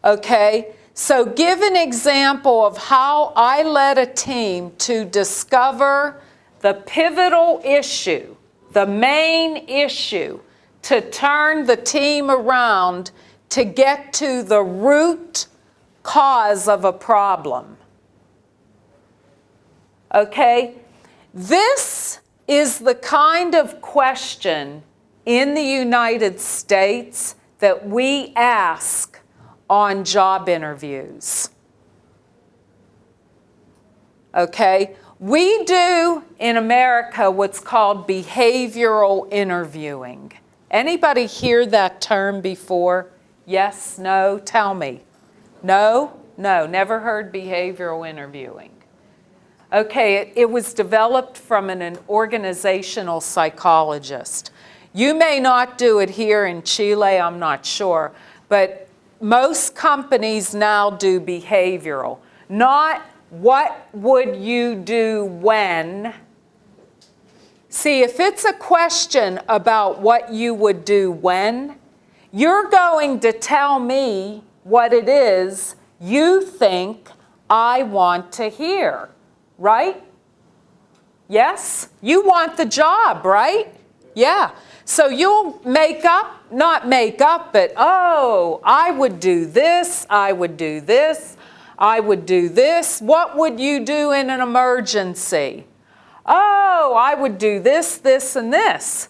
Okay? So give an example of how I led a team to discover the pivotal issue, the main issue, to turn the team around to get to the root cause of a problem. Okay? This is the kind of question in the United States that we ask on job interviews. Okay? We do in America what's called behavioral interviewing. Anybody hear that term before? Yes, no, tell me. No? No, never heard behavioral interviewing. Okay, it was developed from an organizational psychologist. You may not do it here in Chile, I'm not sure, but most companies now do behavioral. Not what would you do when. See, if it's a question about what you would do when, you're going to tell me what it is you think I want to hear, right? Yes? You want the job, right? Yeah. So you'll make up, not make up, but, oh, I would do this, I would do this, I would do this. What would you do in an emergency? Oh, I would do this, this, and this.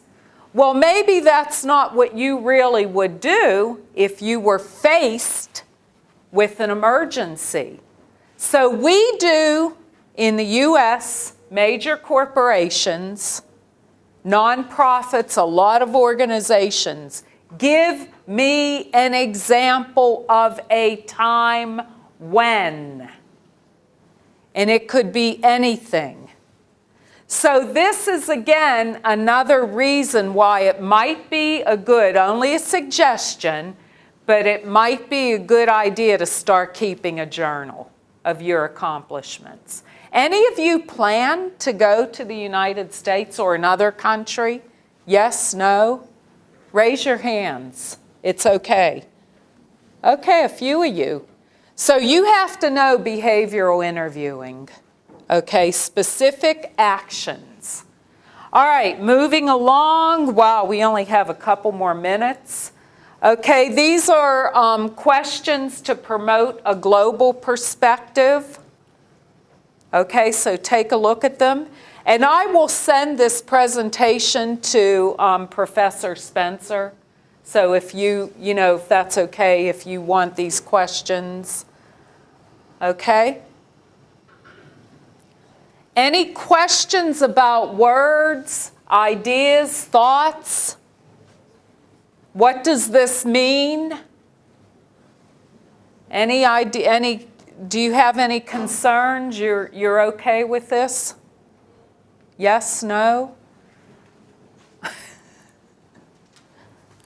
Well, maybe that's not what you really would do if you were faced with an emergency. So we do, in the U.S., major corporations, nonprofits, a lot of organizations. Give me an example of a time when. And it could be anything. So this is, again, another reason why it might be only a suggestion, but it might be a good idea to start keeping a journal of your accomplishments. Any of you plan to go to the United States or another country? Yes, no? Raise your hands. It's okay. Okay, a few of you. So you have to know behavioral interviewing, okay? Specific actions. All right, moving along. Wow, we only have a couple more minutes. Okay, these are questions to promote a global perspective. Okay, so take a look at them. And I will send this presentation to Professor Spencer. So if if that's okay, if you want these questions. Okay? Any questions about words, ideas, thoughts? What does this mean? Any idea, do you have any concerns? You're okay with this? Yes, no?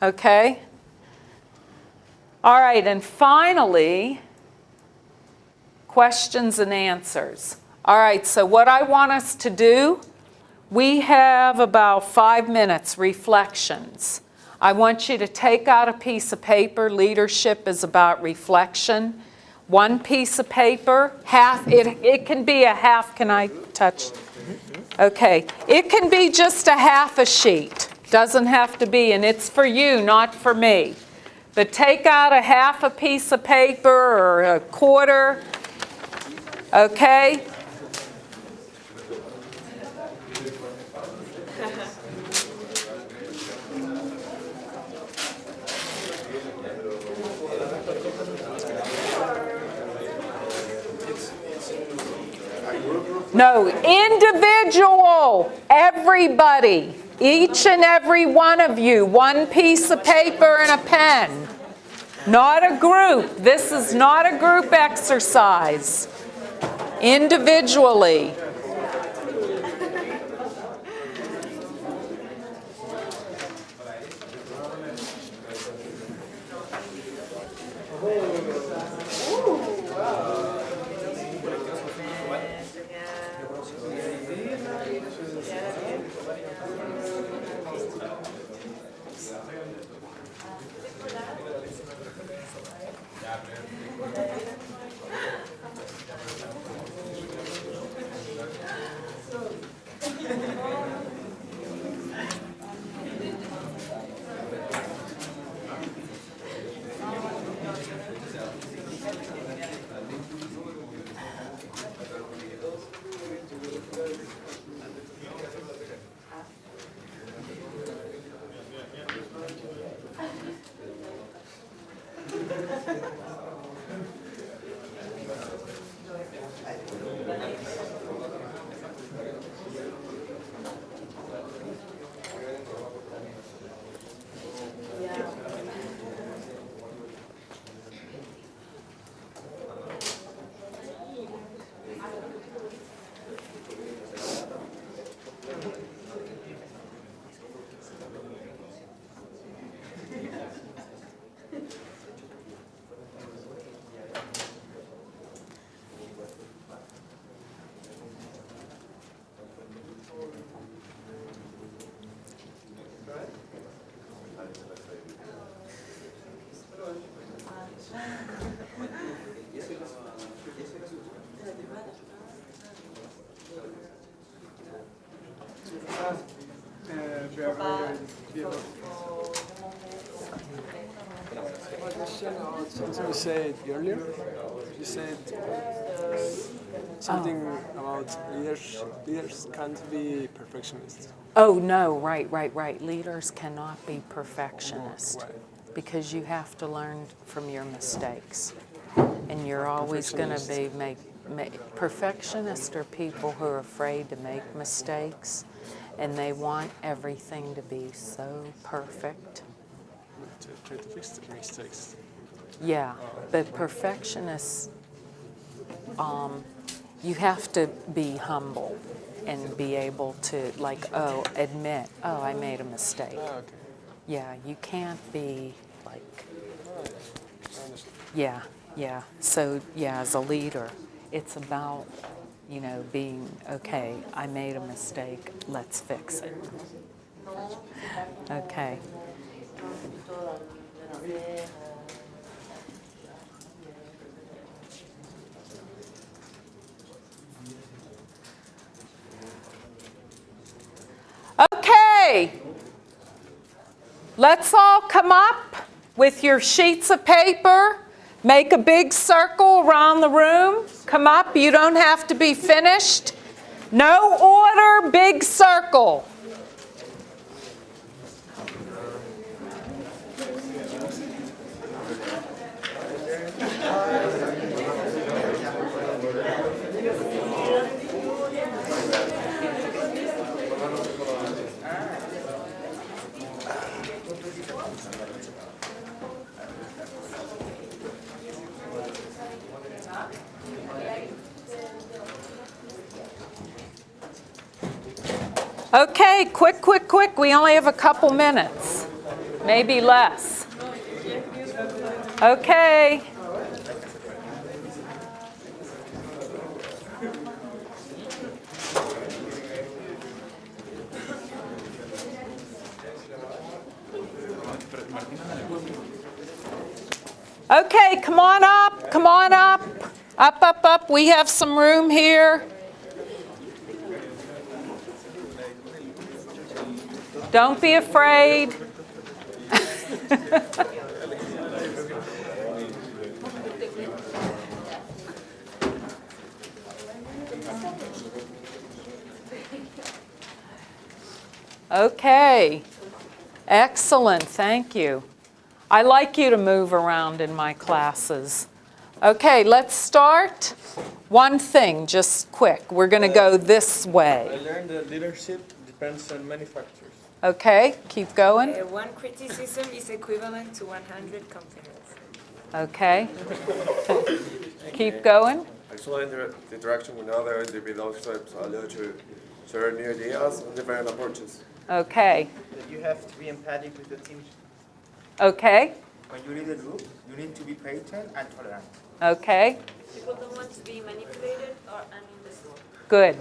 Okay. All right, and finally, questions and answers. All right, so what I want us to do, we have about 5 minutes, reflections. I want you to take out a piece of paper. Leadership is about reflection. One piece of paper, it can be a half, can I touch? Okay, it can be just a half a sheet. Doesn't have to be, and it's for you, not for me. But take out a half a piece of paper or a quarter, okay? No, individual, everybody, each and every one of you, one piece of paper and a pen. Not a group. This is not a group exercise. Individually. Something you said earlier. You said something about leaders can't be perfectionists. Oh, no, right. Leaders cannot be perfectionists because you have to learn from your mistakes. And you're always going to be perfectionists are people who are afraid to make mistakes. and they want everything to be so perfect. To try to fix the mistakes. Yeah, but perfectionists, you have to be humble and be able to, like, admit, I made a mistake. Ah, okay. Yeah, you can't be like, I understand. yeah. So, yeah, as a leader, it's about, being, okay, I made a mistake, let's fix it. Okay. Okay. Let's all come up with your sheets of paper. Make a big circle around the room. Come up. You don't have to be finished. No order, big circle. Okay, quick. We only have a couple minutes, maybe less. Okay. Okay, come on up. Up. We have some room here. Don't be afraid. Okay. Excellent. Thank you. I like you to move around in my classes. Okay, let's start. One thing, just quick. We're going to go this way. I learned that leadership depends on many factors. Okay, keep going. One criticism is equivalent to 100 compliments. Okay. Keep going. Actually, the interaction with other individuals helps a lot to share new ideas and different approaches. Okay. That you have to be empathic with the team. Okay. When you lead a group, you need to be patient and tolerant. Okay. People don't want to be manipulated or uninvisible. Good.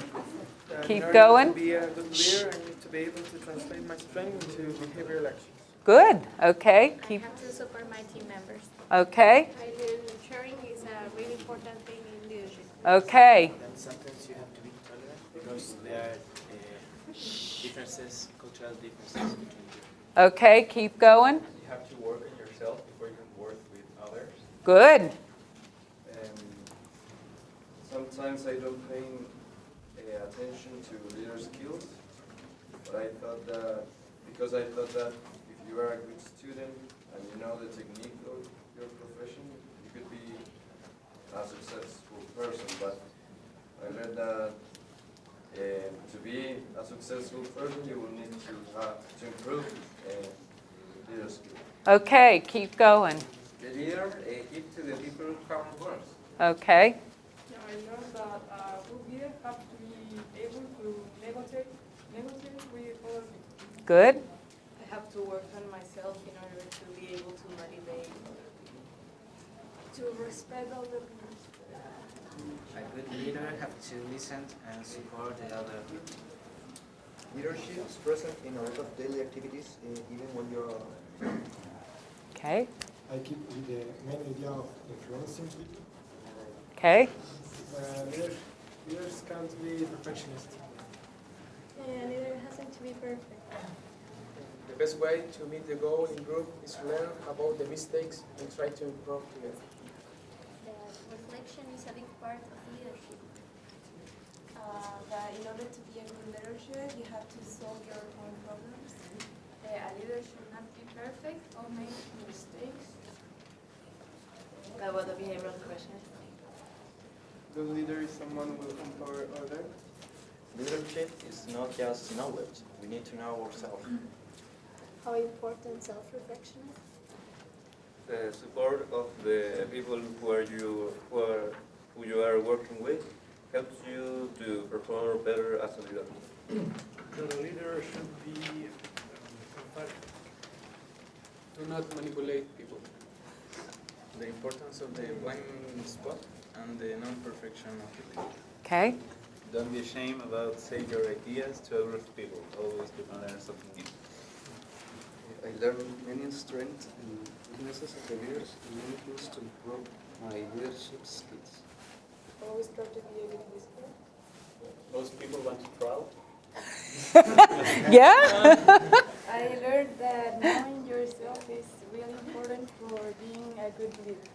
Keep going. To be a good leader, I need to be able to translate my strength into behavioral actions. Good. Okay. I Keep. have to support my team members. Okay. I learned sharing is a really important thing in leadership. Okay. Then sometimes you have to be tolerant because there are differences, cultural differences between you. Okay. Keep going. You have to work on yourself before you can work with others. Good. Sometimes I don't pay attention to leader skills, but I thought that if you are a good student and you know the technique of your profession, you could be a successful person. But I learned that to be a successful person, you will need to improve leader skills. Okay. Keep going. The leader gives to the people common goals. Okay. I learned that good leader have to be able to negotiate with other people. Good. I have to work on myself in order to be able to motivate other people. To respect all the people. A good leader have to listen and support the other people. Leadership is present in a lot of daily activities, even when you're alone. Okay. I keep with the main idea of influencing people. Okay. Leaders can't be perfectionists. A leader hasn't to be perfect. The best way to meet the goal in group is to learn about the mistakes and try to improve together. Reflection is a big part of leadership. That in order to be a good leadership, you have to solve your own problems. A leader should not be perfect or make mistakes. What the behavioral question? Good leader is someone who will empower others. leadership is not just knowledge. We need to know ourselves. How important self-reflection is? The support of the people who you are working with helps you to perform better as a leader. The leader should be emphatic. Do not manipulate people. The importance of the blind spot and the non-perfection of the leader. Okay. Don't be ashamed about saying your ideas to a group of people. Always you can learn something new. I learned many strengths and weaknesses of the leaders and many tools to improve my leadership skills. Always try to be a good whisperer. Most people want to proud. Yeah? I learned that knowing yourself is really important for being a good leader.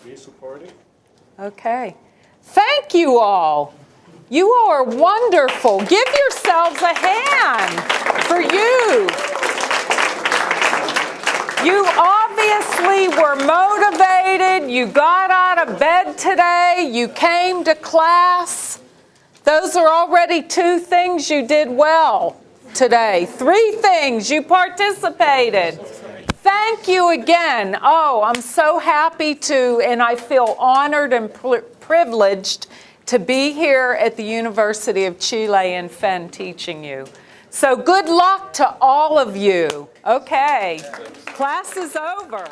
Be supportive. Okay. Thank you all. You all are wonderful. Give yourselves a hand for you. You obviously were motivated. You got out of bed today. You came to class. Those are already 2 things you did well today. 3 things you participated. Thank you again. Oh, I'm so happy to, and I feel honored and privileged to be here at the University of Chile in Fen teaching you. So good luck to all of you. Okay, class is over.